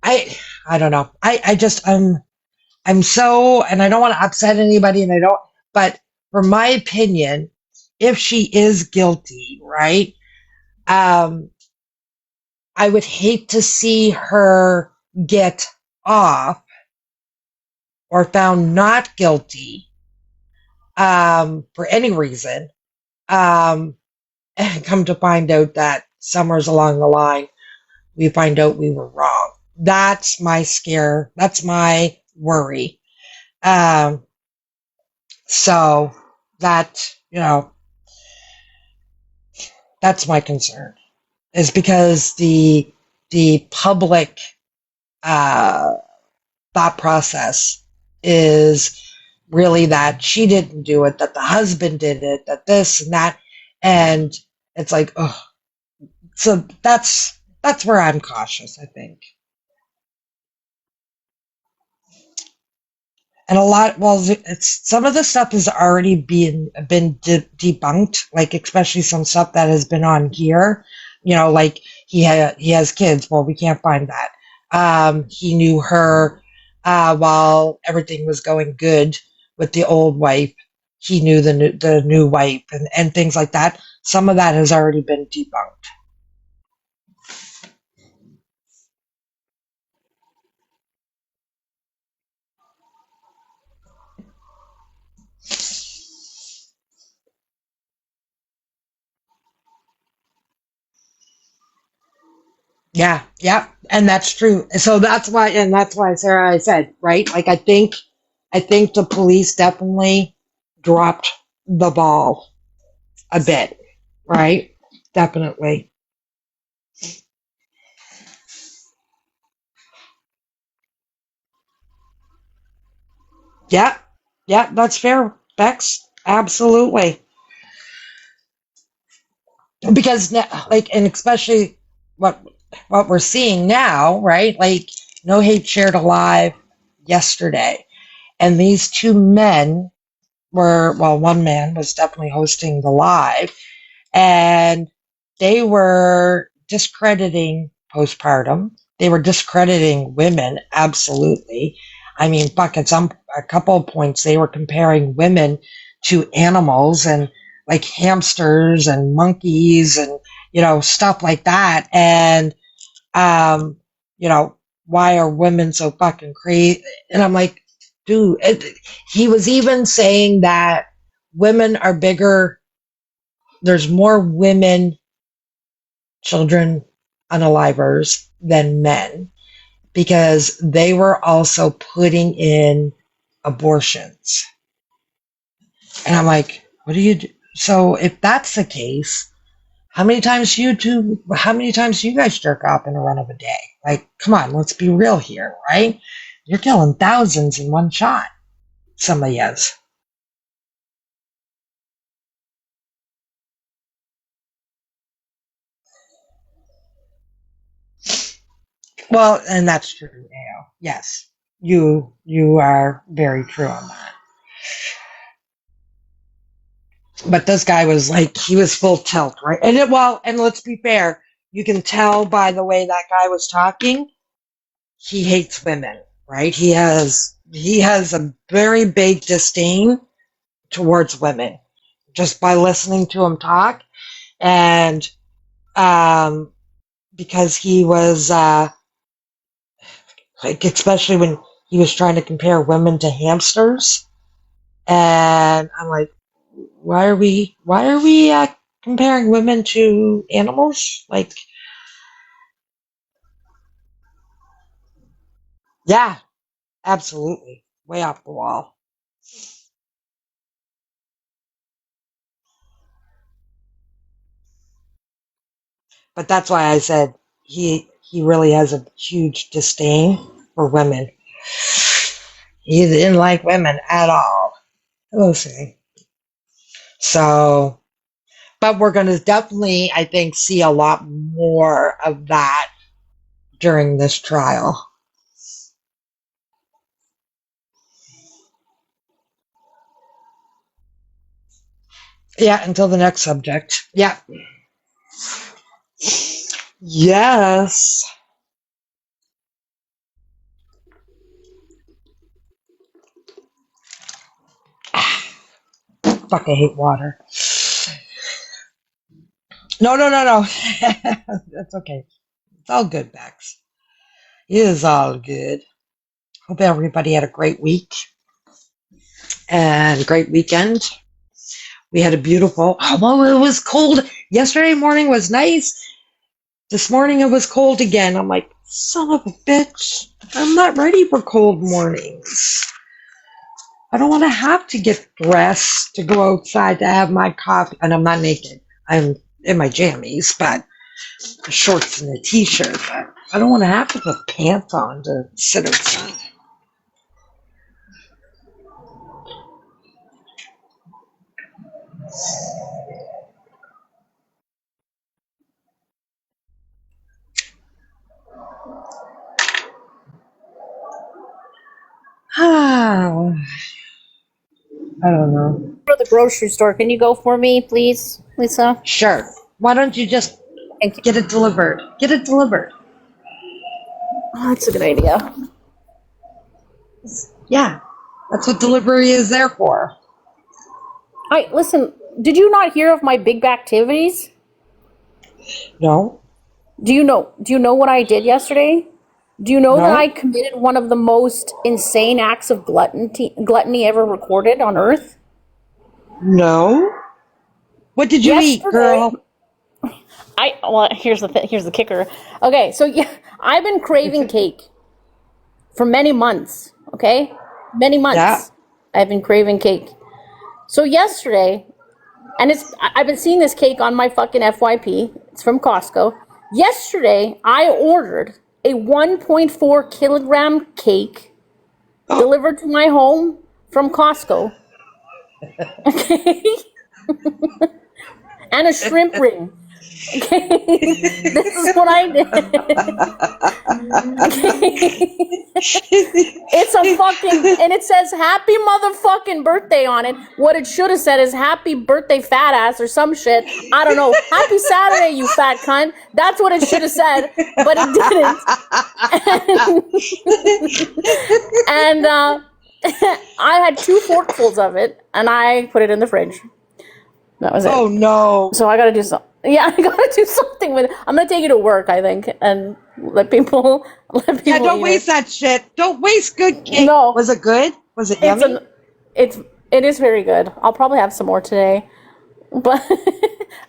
I don't know. I just I'm so, and I don't want to upset anybody, and I don't, but for my opinion, if she is guilty, right? Um, I would hate to see her get off or found not guilty for any reason, and come to find out that somewhere along the line we find out we were wrong. That's my scare. That's my worry. Um, so that that's my concern, is because the public uh, thought process is really that she didn't do it, that the husband did it, that this and that, and it's like, oh, so that's where I'm cautious, I think. And a lot, well, it's some of the stuff has already been debunked, like especially some stuff that has been on here. Like he has kids. Well, we can't find that. He knew her while everything was going good with the old wife. He knew the new wife, and things like that. Some of that has already been debunked. Yeah, and that's true. So that's why, Sarah, I said, right? Like I think the police definitely dropped the ball a bit, right? Definitely. Yeah, yeah, that's fair, Bex. Absolutely. Because like, and especially what we're seeing now, right? Like, No Hate shared a live yesterday, and these two men one man was definitely hosting the live, and they were discrediting postpartum. They were discrediting women, absolutely. I mean, fuck, at a couple of points, they were comparing women to animals and like hamsters and monkeys and, stuff like that. And, um, you know, why are women so fucking crazy? And I'm like, dude, he was even saying that women are bigger. There's more women, children, unalivers than men, because they were also putting in abortions. And I'm like, what do you do? So if that's the case, how many times do you guys jerk off in a run of a day? Like, come on, let's be real here, right? You're killing thousands in one shot. Some of yous. Well, and that's true, Ao. Yes. You are very true on that. But this guy was like, he was full tilt, right? And let's be fair, you can tell by the way that guy was talking, he hates women, right? He has a very big disdain towards women just by listening to him talk. and because he was like, especially when he was trying to compare women to hamsters, and I'm like, why are we comparing women to animals? Like, yeah, absolutely, way off the wall. But that's why I said he really has a huge disdain for women. He didn't like women at all. We'll see. So, but we're going to definitely, I think, see a lot more of that during this trial. Yeah, until the next subject. Yeah. Yes. Fuck, I hate water. No. That's okay. It's all good, Bex. It is all good. Hope everybody had a great week and a great weekend. We had a beautiful, although it was cold. Yesterday morning was nice. This morning it was cold again. I'm like, son of a bitch. I'm not ready for cold mornings. I don't want to have to get dressed to go outside to have my coffee. And I'm not naked. I'm in my jammies, but shorts and a t-shirt. But I don't want to have to put pants on to sit outside. I don't know. Go to the grocery store. Can you go for me, please, Lisa? Sure. Why don't you just Thank you. get it delivered? Get it delivered. Oh, that's a good idea. Yeah. That's what delivery is there for. Listen, did you not hear of my big activities? No? Do you know what I did yesterday? Do you know that No? I committed one of the most insane acts of gluttony ever recorded on Earth? No? What did you eat, Yesterday, girl? well, here's the kicker. Okay, so yeah, I've been craving cake for many months. Okay, many Yeah. months I've been craving cake. So yesterday, and I've been seeing this cake on my fucking FYP. It's from Costco. Yesterday, I ordered a 1.4 kilogram cake delivered to my home from Costco. Okay. And a shrimp ring. Okay. This is what I did. Okay. It's a fucking, and it says happy motherfucking birthday on it. What it should have said is happy birthday fat ass or some shit. I don't know. Happy Saturday, you fat cunt. That's what it should have said, but it didn't. And I had 2 forkfuls of it, and I put it in the fridge. That was it. Oh, no. So I gotta do something. Yeah, I gotta do something with it. I'm gonna take it to work, I think, and let people Yeah, don't eat waste it. that shit. Don't waste good cake. No. Was it good? Was it yummy? It is very good. I'll probably have some more today. But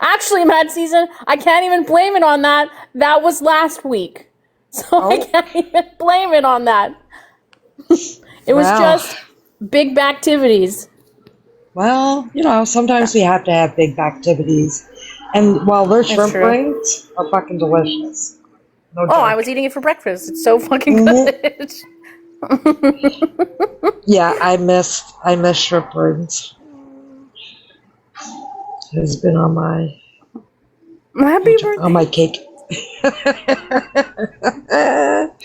actually, Mad Season, I can't even blame it on that. That was last week. So I can't even blame it on that. It was just big activities. Well, sometimes we have to have big activities. And, well, their shrimp true. rings are fucking delicious. No Oh, joke. I was eating it for breakfast. It's so fucking good. Yeah, I miss shrimp rings. It's been on my Happy birthday. on my cake.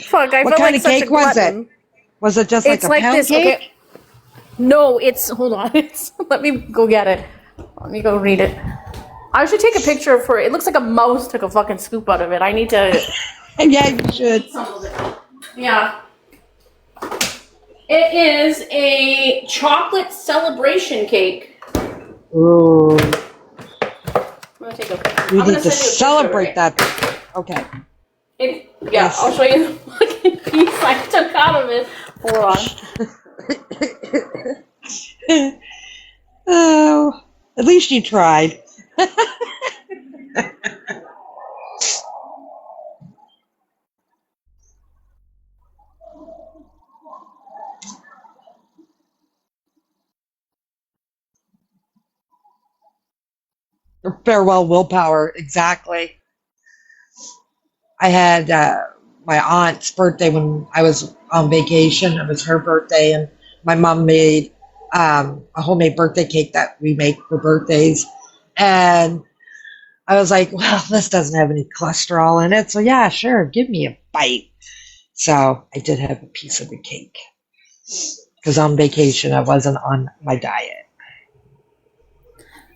Fuck, I What felt kind like of such cake a was glutton. it? Was it just like It's a like pound this, cake? okay? No, hold on. Let me go get it. Let me go read it. I should take a picture of her. It looks like a mouse took a fucking scoop out of it. I need to Yeah, you should. eat some of it. Yeah. It is a chocolate celebration cake. Ooh. gonna take a picture. We I'm need gonna to send you a picture, celebrate right? that. Okay. Yeah, Yes. I'll show you the fucking piece I took out of it. Hold on. Oh, at least you tried. Farewell willpower, exactly. I had my aunt's birthday when I was on vacation. It was her birthday, and my mom made a homemade birthday cake that we make for birthdays. And I was like, well, this doesn't have any cholesterol in it, so yeah, sure, give me a bite. So I did have a piece of the cake because on vacation I wasn't on my diet.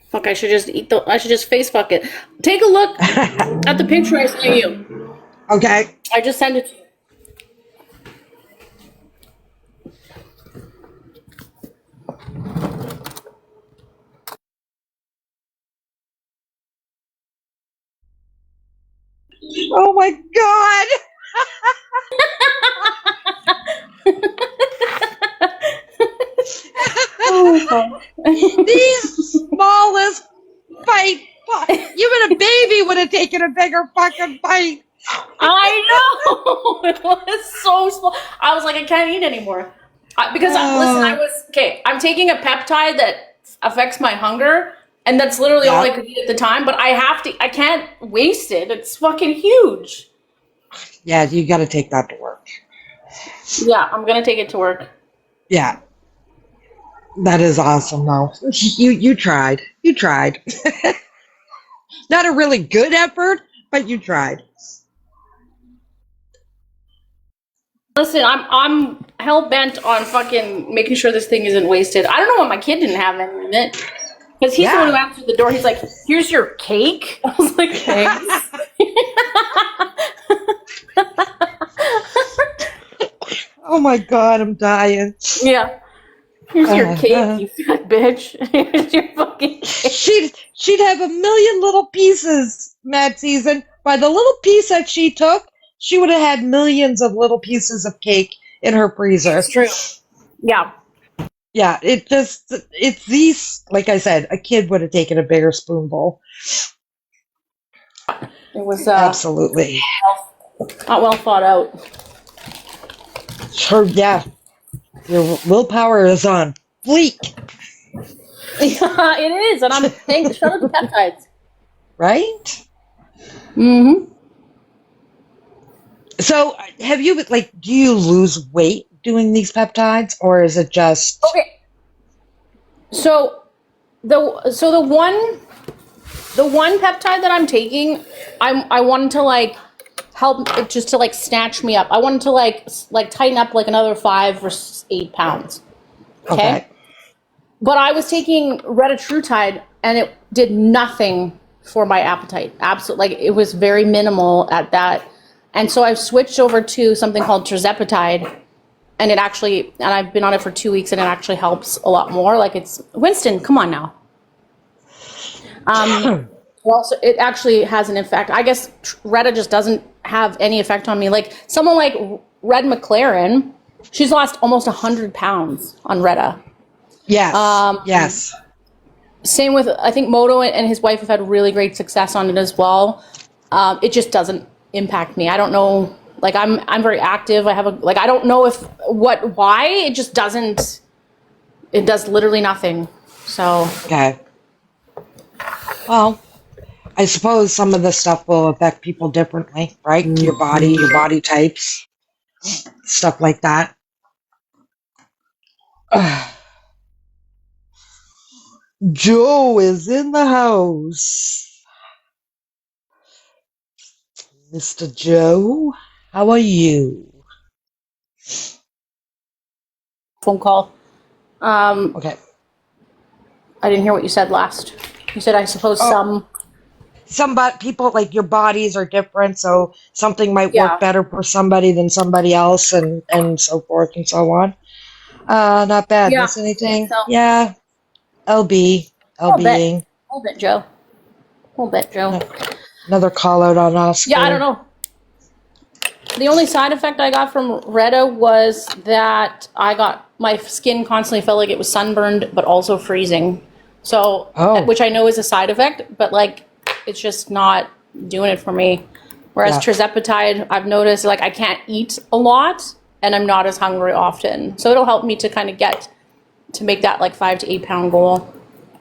Fuck, I should just face fuck it. Take a look at the picture I sent you. Okay. I just sent it to you. Oh my God. These smallest bite. Even a baby would have taken a bigger fucking bite. I know. It was so small. I was like, I can't eat anymore. Listen, I'm taking a peptide that affects my hunger, and that's literally all I could eat at the time, but I can't waste it. It's fucking huge. Yeah, you got to take that to work. Yeah, I'm going to take it to work. Yeah. That is awesome, though. You tried. You tried. Not a really good effort, but you tried. Listen, I'm hell bent on fucking making sure this thing isn't wasted. I don't know why my kid didn't have any in it. Because he's the one who answered the door. He's like, here's your cake. I was like, thanks. Oh my God, I'm dying. Yeah. Here's your cake, you fat bitch. Here's your fucking cake. She'd have a million little pieces, Mad Season. By the little piece that she took, she would have had millions of little pieces of cake in her freezer. It's true. Yeah. Yeah, it's these, like I said, a kid would have taken a bigger spoonful. It was absolutely not well thought out. Sure, yeah. Your willpower is on fleek. Yeah, it is, and I'm saying shut up the peptides. Right? Mm-hmm. So, have you, like, do you lose weight doing these peptides, or is it just... Okay. So the one peptide that I'm taking, I wanted to, like, help it just to, like, snatch me up. I wanted to, like tighten up, like, another 5 or 8 pounds. Okay? But I was taking retatrutide, and it did nothing for my appetite. Absolutely. Like, it was very minimal at that. And so I've switched over to something called tirzepatide, and I've been on it for 2 weeks, and it actually helps a lot more. Like, it's, Winston, come on now. Also, it actually has an effect. I guess Retta just doesn't have any effect on me. Like, someone like Red McLaren, she's lost almost 100 pounds on Retta. Yes. Yes. Same with, I think Moto and his wife have had really great success on it as well. It just doesn't impact me. I don't know. Like, I'm very active. I don't know why it just doesn't. It does literally nothing. So. Okay. Well, I suppose some of this stuff will affect people differently, right? Your body types, stuff like that. Joe is in the house. Mr. Joe, how are you? Phone call. Okay. I didn't hear what you said last. You said, I suppose some people, like, your bodies are different, so something might work better for somebody than somebody else, and so forth and so on. Not bad. Yeah, Miss anything? so. Yeah. LBing. A little bit, Joe. Whole bit, Joe. Another call out on us. Yeah, I don't know. The only side effect I got from Retta was that my skin constantly felt like it was sunburned, but also freezing. So, which I know is a side effect, but like, it's just not doing it for me. Whereas tirzepatide, I've noticed like I can't eat a lot and I'm not as hungry often. So it'll help me to kind of get to make that like 5 to 8 pound goal.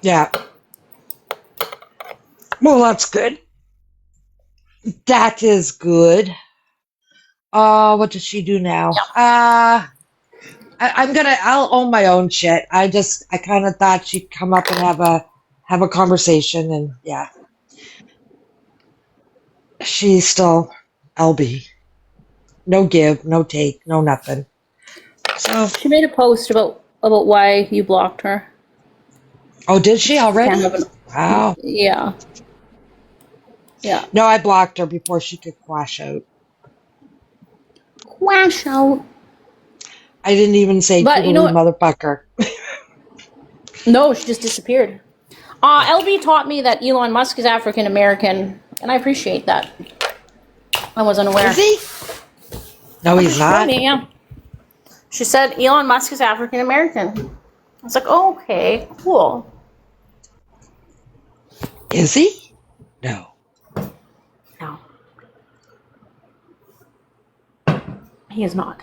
Yeah. Well, that's good. That is good. What does she do now? Yeah. I'll own my own shit. I kind of thought she'd come up and have a conversation, and yeah. She's still LB. No give, no take, no nothing. So she made a post about why you blocked her. Oh, did she already? Wow. Yeah. Yeah. No, I blocked her before she could quash out. Quash out. I didn't even say but you know motherfucker. No, she just disappeared. LB taught me that Elon Musk is African American, and I appreciate that. I wasn't aware. Is he? No, he's not. Yeah. She said Elon Musk is African American. I was like, oh, okay, cool. Is he? No. No. He is not.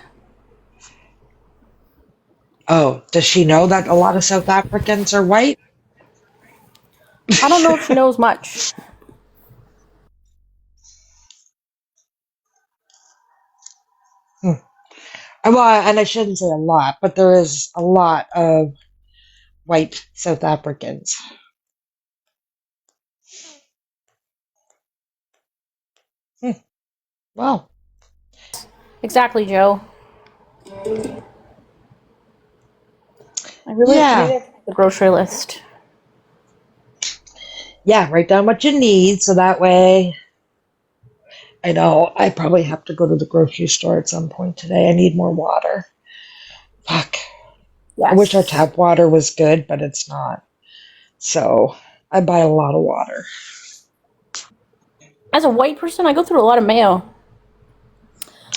Oh, does she know that a lot of South Africans are white? I don't know if she knows much. Well, and I shouldn't say a lot, but there is a lot of white South Africans. Well. Exactly, Joe. I really need the grocery list. Yeah, write down what you need so that way. I know I probably have to go to the grocery store at some point today. I need more water. Fuck. Yes. I wish our tap water was good, but it's not. So I buy a lot of water. As a white person, I go through a lot of mayo.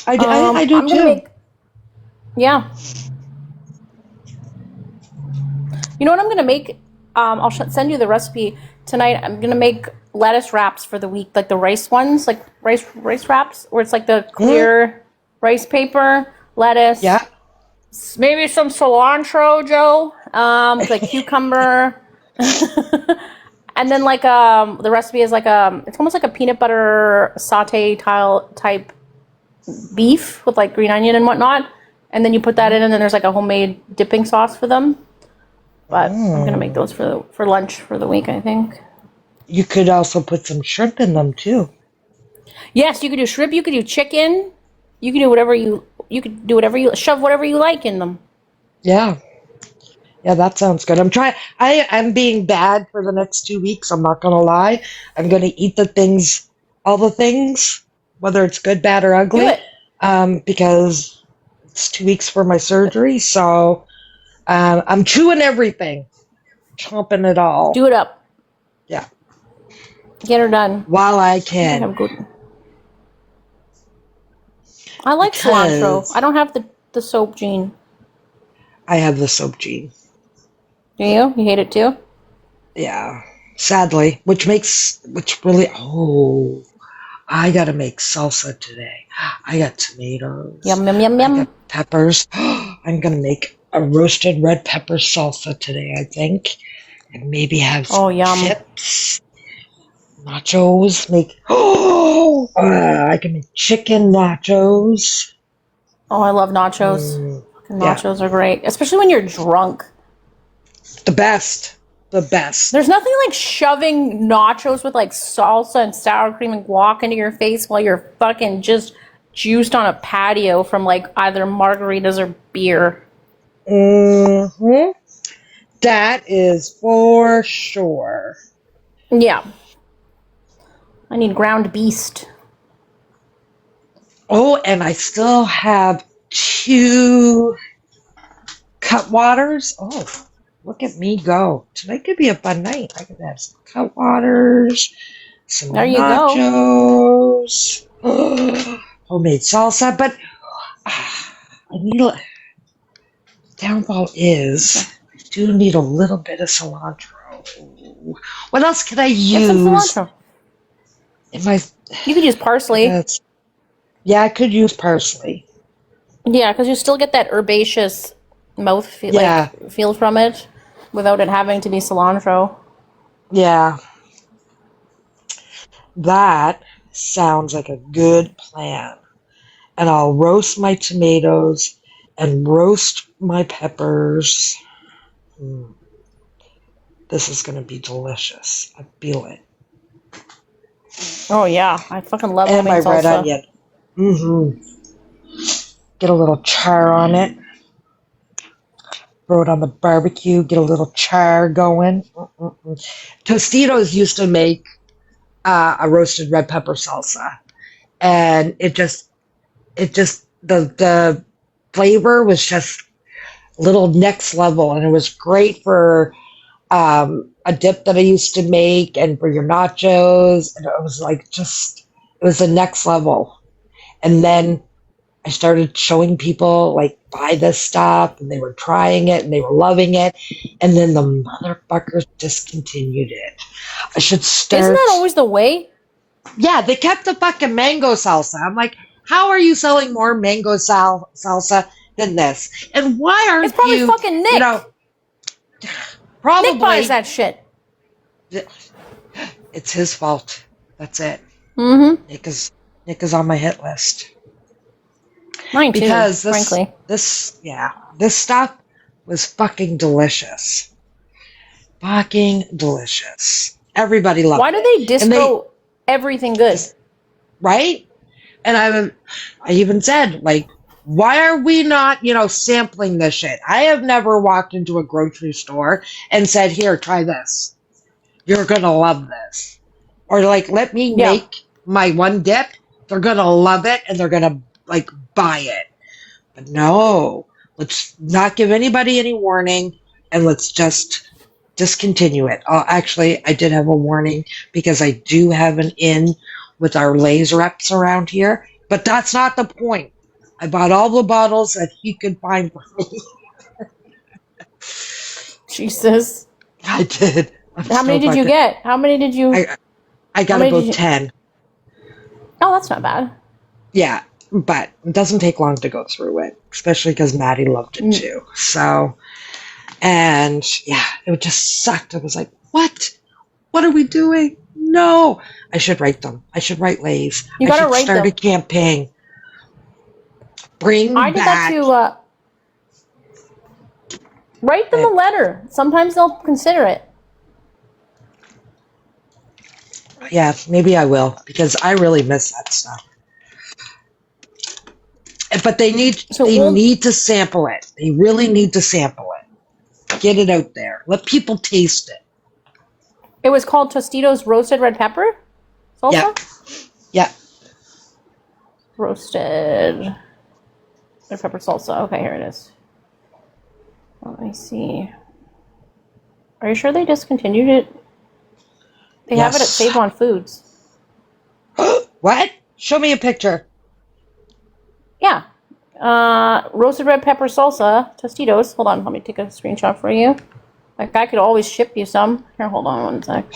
I do too. Yeah. You know what I'm going to make? I'll send you the recipe tonight. I'm going to make lettuce wraps for the week, like the rice ones, like rice wraps, where it's like the clear rice paper, lettuce. Yeah. Maybe some cilantro, Joe. Like cucumber. And then like the recipe is like it's almost like a peanut butter saute type beef with like green onion and whatnot. And then you put that in, and then there's like a homemade dipping sauce for them. But I'm gonna make those for lunch for the week, I think. You could also put some shrimp in them too. Yes, you could do shrimp. You could do chicken. You could do whatever you shove whatever you like in them. Yeah, yeah, that sounds good. I'm being bad for the next 2 weeks. I'm not gonna lie. I'm gonna eat all the things, whether it's good, bad, or ugly. Do it. Because it's 2 weeks for my surgery, so. I'm chewing everything, chomping it all. Do it up. Yeah. Get her done. While I can. I like cilantro. I don't have the soap gene. I have the soap gene. Do you? You hate it too? Yeah. Sadly. Which really, I gotta make salsa today. I got tomatoes. Yum, yum, yum, yum. I got peppers. I'm gonna make a roasted red pepper salsa today, I think. And maybe have some chips. Nachos. I can make chicken nachos. Oh, I love nachos. Nachos are great. Especially when you're drunk. The best. There's nothing like shoving nachos with like salsa and sour cream and guac into your face while you're fucking just juiced on a patio from like either margaritas or beer. That is for sure. Yeah. I need ground beast. Oh, and I still have 2 cut waters. Oh, look at me go. Tonight could be a fun night. I could have some cut waters. some There you go. nachos, homemade salsa, but I need a downfall is I do need a little bit of cilantro. What else could I Get some use cilantro. in my? You could use parsley. Yeah, I could use parsley. Yeah, because you still get that herbaceous mouth Yeah, feel from it without it having to be cilantro. yeah. That sounds like a good plan. And I'll roast my tomatoes and roast my peppers. Mm, this is going to be delicious. I feel it. Oh yeah, I fucking love And my homemade red salsa. onion. Get a little char on it. Throw it on the barbecue. Get a little char going. Tostitos used to make a roasted red pepper salsa, and the flavor was just a little next level, and it was great for a dip that I used to make and for your nachos. And it was like it was the next level. And then I started showing people like buy this stuff and they were trying it and they were loving it. And then the motherfuckers discontinued it. I should Isn't start. that always the way? Yeah, they kept the fucking mango salsa. I'm like, how are you selling more mango salsa than this? And why aren't It's probably you, fucking Nick. you know, Nick buys probably that shit. it's his fault. That's it. Mm-hmm. Nick is on my hit list. Mine too, Because frankly. this stuff was fucking delicious. Fucking delicious. Everybody loved it. Why do they disco everything good? Right? And I even said, like, why are we not, sampling this shit? I have never walked into a grocery store and said, here, try this. You're going to love this. Or, like, let me make my one dip. They're going to love it and they're going to, like, buy it. But no, let's not give anybody any warning and let's just discontinue it. Actually, I did have a warning because I do have an in with our Lay's reps around here, but that's not the point. I bought all the bottles that he could find for me. Jesus. I did. How many did you get? How many did you? I got about 10. Oh, that's not bad. Yeah, but it doesn't take long to go through it, especially because Maddie loved it too. So, and yeah, it just sucked. I was like, what? What are we doing? No. I should write them. I should write Lay's. You gotta write start them. a campaign. I did that too. Write them a letter. Sometimes they'll consider it. Yeah, maybe I will, because I really miss that stuff. But they need to sample it. They really need to sample it. Get it out there. Let people taste it. It was called Tostitos Roasted Red Pepper Salsa? Yeah. Roasted Red Pepper Salsa. Okay, here it is. Let me see. Are you sure they discontinued it? They have it at Save On Foods. What? Show me a picture. Yeah. Roasted red pepper salsa, Tostitos. Hold on, let me take a screenshot for you. Like, I could always ship you some. Here, hold on one sec.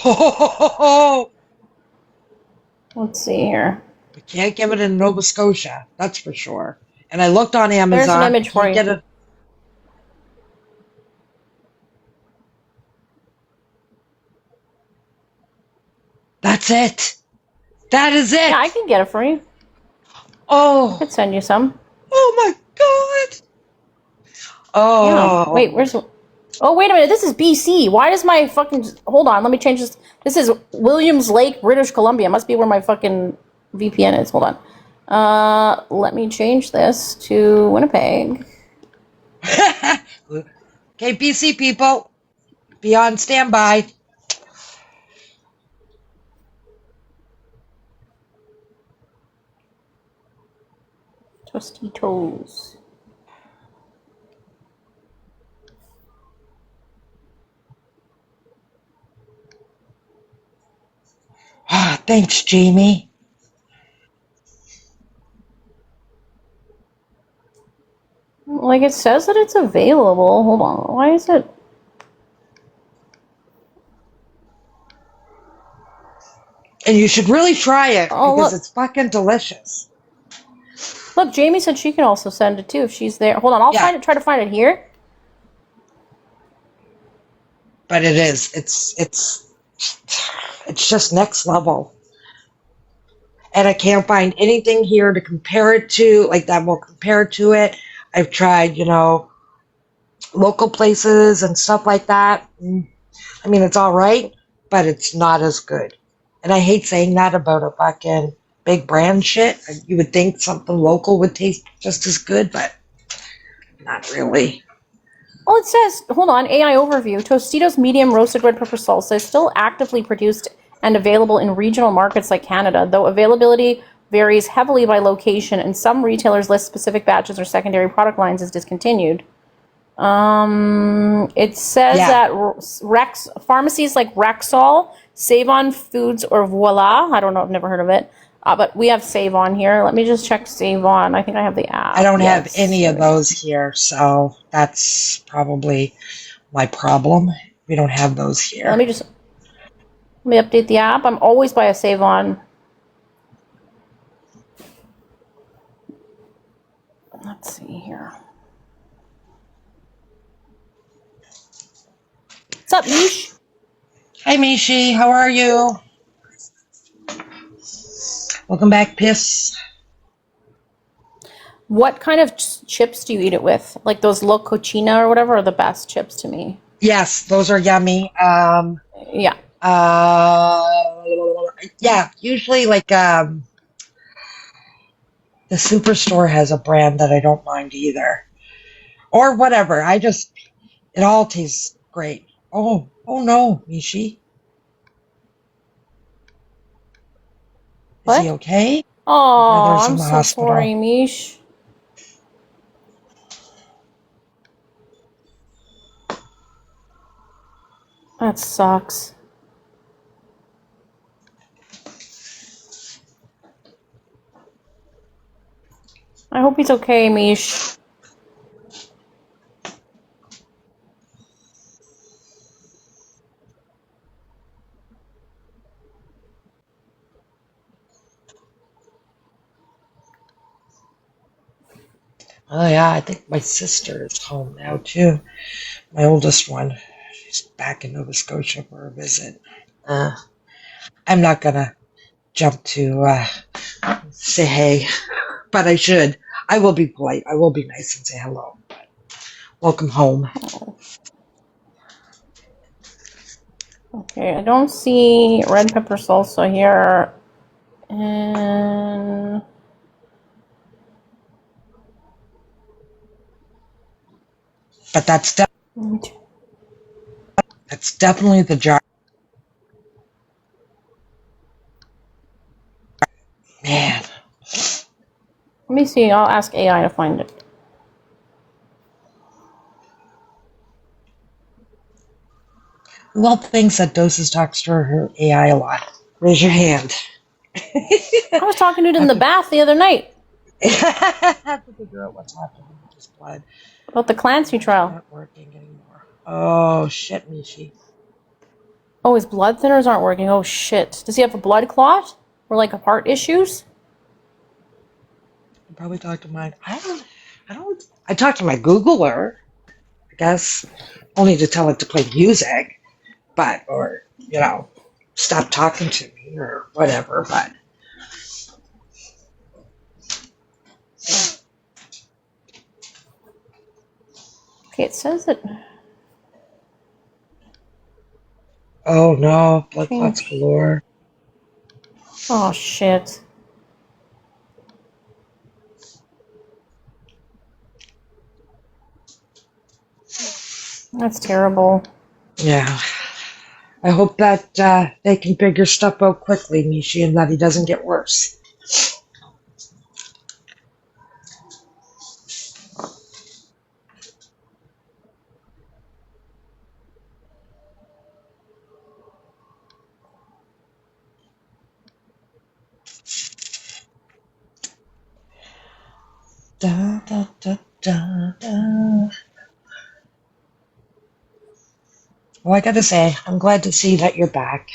Let's see here. We can't give it in Nova Scotia, that's for sure. And I looked on Amazon. There's an image for you. That's it. That is it. Yeah, I can get it for you. Oh. I could send you some. Oh my god. Oh. Yeah. Wait, where's... Oh, wait a minute. This is BC. Why does my fucking... Hold on, let me change this. This is Williams Lake, British Columbia. Must be where my fucking VPN is. Hold on. Let me change this to Winnipeg. Okay, BC people. Be on standby. Tostitos. Thanks, Jamie. Like, it says that it's available. Hold on. Why is it? And you should really try it Oh, because look. it's fucking delicious. Look, Jamie said she can also send it too if she's there. Hold on. I'll Yeah. find it. Try to find it here. But it is. It's just next level. And I can't find anything here to compare it to, like that will compare it to it. I've tried, local places and stuff like that. I mean, it's all right, but it's not as good. And I hate saying that about a fucking big brand shit. You would think something local would taste just as good, but not really. Well, it says, hold on, AI overview. Tostitos medium roasted red pepper salsa is still actively produced and available in regional markets like Canada, though availability varies heavily by location, and some retailers list specific batches or secondary product lines as discontinued. It says Yeah. that pharmacies like Rexall, Save On Foods, or Voila, I don't know, I've never heard of it, but we have Save On here. Let me just check Save On. I think I have the app. I don't have Yes. any of those here, so that's probably my problem. We don't have those here. Let me update the app. I'm always by a Save On. Let's see here. What's up, Mish? Hi, Mishi. How are you? Welcome back, Piss. What kind of chips do you eat it with? Like those La Cochina or whatever are the best chips to me. Yes, those are yummy. Yeah. Yeah, usually like the Superstore has a brand that I don't mind either. Or whatever. It all tastes great. Oh no, Mishi. Is he What? okay? Your Oh, brother's in I'm the so hospital. sorry, Mish. That sucks. I hope he's okay, Mish. Oh yeah, I think my sister is home now too. My oldest one. She's back in Nova Scotia for a visit. I'm not gonna jump to say hey, but I should. I will be polite. I will be nice and say hello. Welcome home. Okay, I don't see red pepper salsa here. And But that's definitely the jar. Man. let me see. I'll ask AI to find it. Who else thinks that Doses talks to her AI a lot? Raise your hand. I was talking to it in the bath the other night I have to figure out what's happening with his blood. about the Clancy It's trial. not working anymore. Oh shit, Mishi. Oh, his blood thinners aren't working. Oh shit. Does he have a blood clot or like heart issues? I probably talked to mine. I talked to my Googler, I guess, only to tell it to play music, or stop talking to me or whatever, but. Okay, it says that. Oh no, blood clots Change. galore. Oh shit. That's terrible. Yeah. I hope that they can figure stuff out quickly, Mishi, and that he doesn't get worse. Da, da, da, da, da. Well, I gotta say, I'm glad to see that you're back.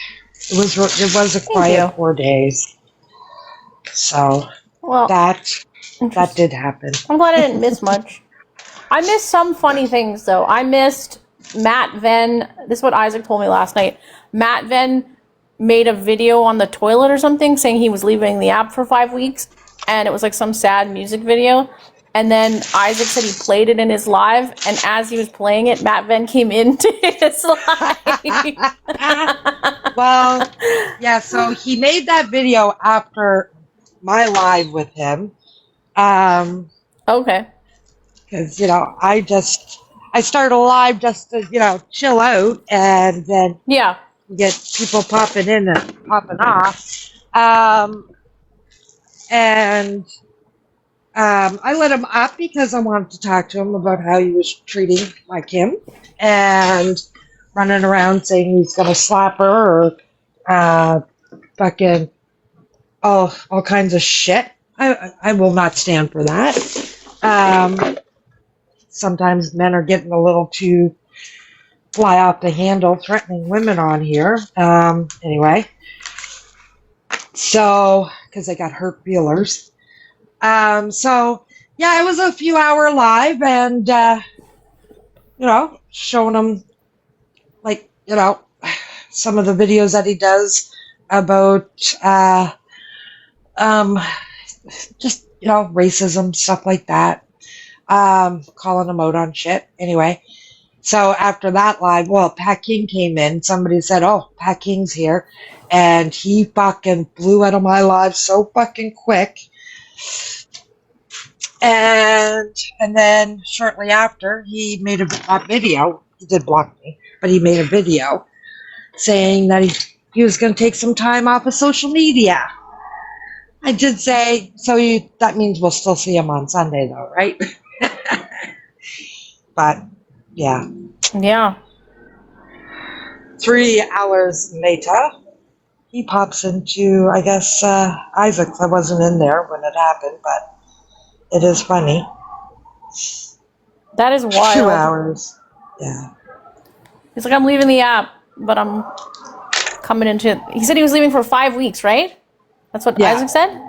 It was a Thank quiet you. 4 days, so Well, that interesting. did happen. I'm glad I didn't miss much. I missed some funny things though. I missed Matt Venn. This is what Isaac told me last night. Matt Venn made a video on the toilet or something saying he was leaving the app for 5 weeks, and it was like some sad music video. And then Isaac said he played it in his live, and as he was playing it, Matt Venn came into his live. Well, yeah. So he made that video after my live with him, Okay. because I start a live just to chill out, and then Yeah. get people popping in and popping off. And I let him up because I wanted to talk to him about how he was treating my Kim and running around saying he's going to slap her or fucking all kinds of shit. I will not stand for that. Sometimes men are getting a little too fly off the handle threatening women on here. Anyway, so because they got hurt feelers. So yeah, it was a few hour live, and showing them some of the videos that he does about just racism, stuff like that. Calling them out on shit. Anyway, so after that live, well, Pat King came in. Somebody said, "Oh, Pat King's here," and he fucking blew out of my live so fucking quick. And then shortly after, he made a video. He did block me, but he made a video saying that he was going to take some time off of social media. I did say, so that means we'll still see him on Sunday, though, right? But yeah, Yeah. 3 hours later, he pops into, I guess, Isaac. I wasn't in there when it happened, but it is funny. That is 2 wild. hours. Yeah. He's like, I'm leaving the app, but I'm coming into it. He said he was leaving for 5 weeks, right? That's what Yeah. Isaac said?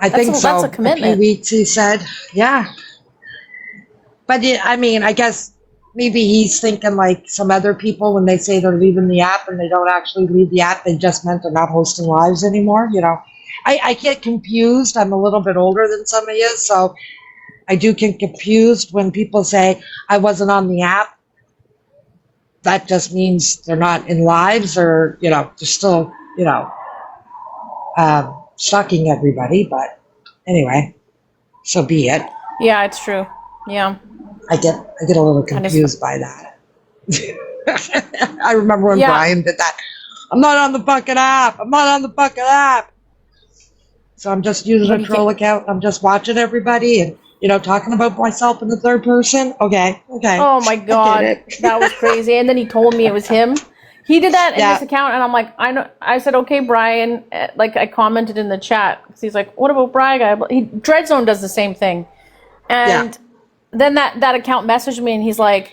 I think so. That's a commitment. A few weeks, he said. Yeah. But I guess maybe he's thinking like some other people when they say they're leaving the app and they don't actually leave the app. They just meant they're not hosting lives anymore. I get confused. I'm a little bit older than some of you, so I do get confused when people say I wasn't on the app. That just means they're not in lives, or they're still stalking everybody. But anyway, so be it. Yeah, it's true. Yeah. I get a little confused by that. I remember when Brian did that. I'm not on the fucking app. I'm not on the fucking app. So I'm just using a troll account. I'm just watching everybody and talking about myself in the third person. Okay. Oh my god, that was crazy. And then he told me it was him. He did that in this account, and I'm like, I know. I said, okay, Brian. Like I commented in the chat because he's like, what about Brian guy? Dreadzone does the same thing, and then that account messaged me, and he's like,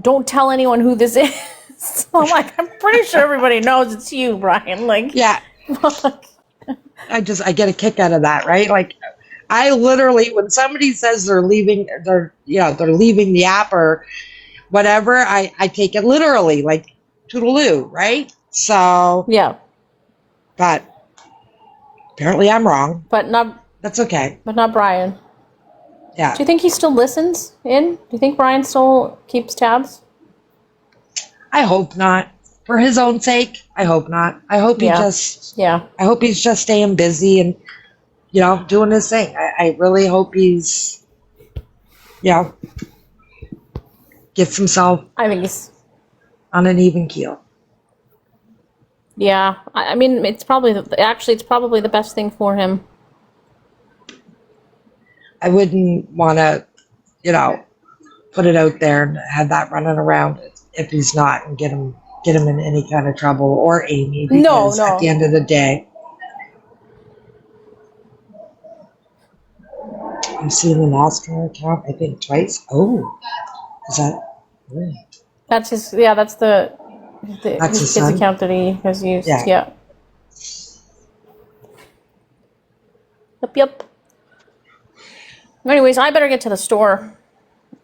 don't tell anyone who this is. So I'm like, I'm pretty sure everybody knows it's you, Brian. Like, yeah. I get a kick out of that, right? Like, I literally, when somebody says they're leaving the app or whatever, I take it literally, like toodaloo, right? So yeah. But apparently I'm wrong. That's okay. But not Brian. Yeah. Do you think he still listens in? Do you think Brian still keeps tabs? I hope not. For his own sake, I hope not. I hope I hope he's just staying busy and doing his thing. I really hope he's gets himself he's on an even keel. Yeah. I mean, it's probably the best thing for him. I wouldn't want to, put it out there and have that running around if he's not, and get him in any kind of trouble, or Amy, because at the end of the day, I've seen an Oscar account, I think twice. Oh, is that? Oh, That's his. Yeah, that's the That's his his kid's son? account that he has used. Yeah. Yeah. Yep. Anyways, I better get to the store.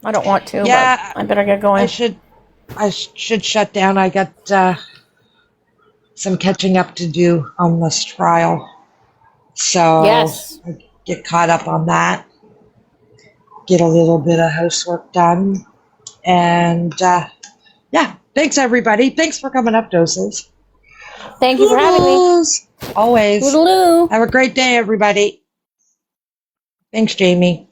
I don't want to, Yeah, but I better get going. I should shut down. I got some catching up to do on this trial. So Yes. I get caught up on that. Get a little bit of housework done. And yeah, thanks everybody. Thanks for coming up, Doses. Thank you for having me. Toodles. Always. Toodaloo. Have a great day, everybody. Thanks, Jamie.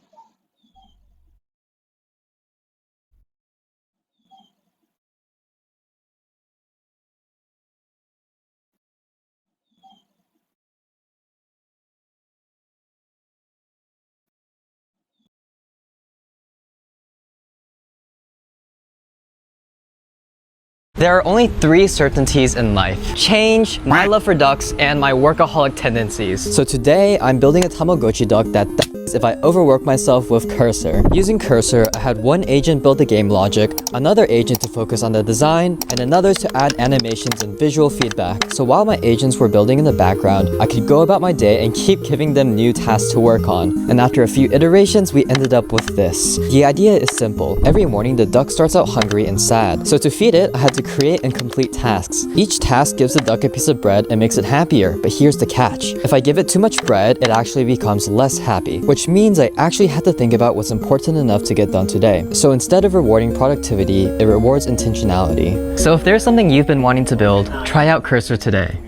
There are only 3 certainties in life: change, my love for ducks, and my workaholic tendencies. So today, I'm building a Tamagotchi duck that dies if I overwork myself with Cursor. Using Cursor, I had one agent build the game logic, another agent to focus on the design, and another to add animations and visual feedback. So while my agents were building in the background, I could go about my day and keep giving them new tasks to work on. And after a few iterations, we ended up with this. The idea is simple. Every morning, the duck starts out hungry and sad. So to feed it, I had to create and complete tasks. Each task gives the duck a piece of bread and makes it happier, but here's the catch. If I give it too much bread, it actually becomes less happy, which means I actually had to think about what's important enough to get done today. So instead of rewarding productivity, it rewards intentionality. So if there's something you've been wanting to build, try out Cursor today.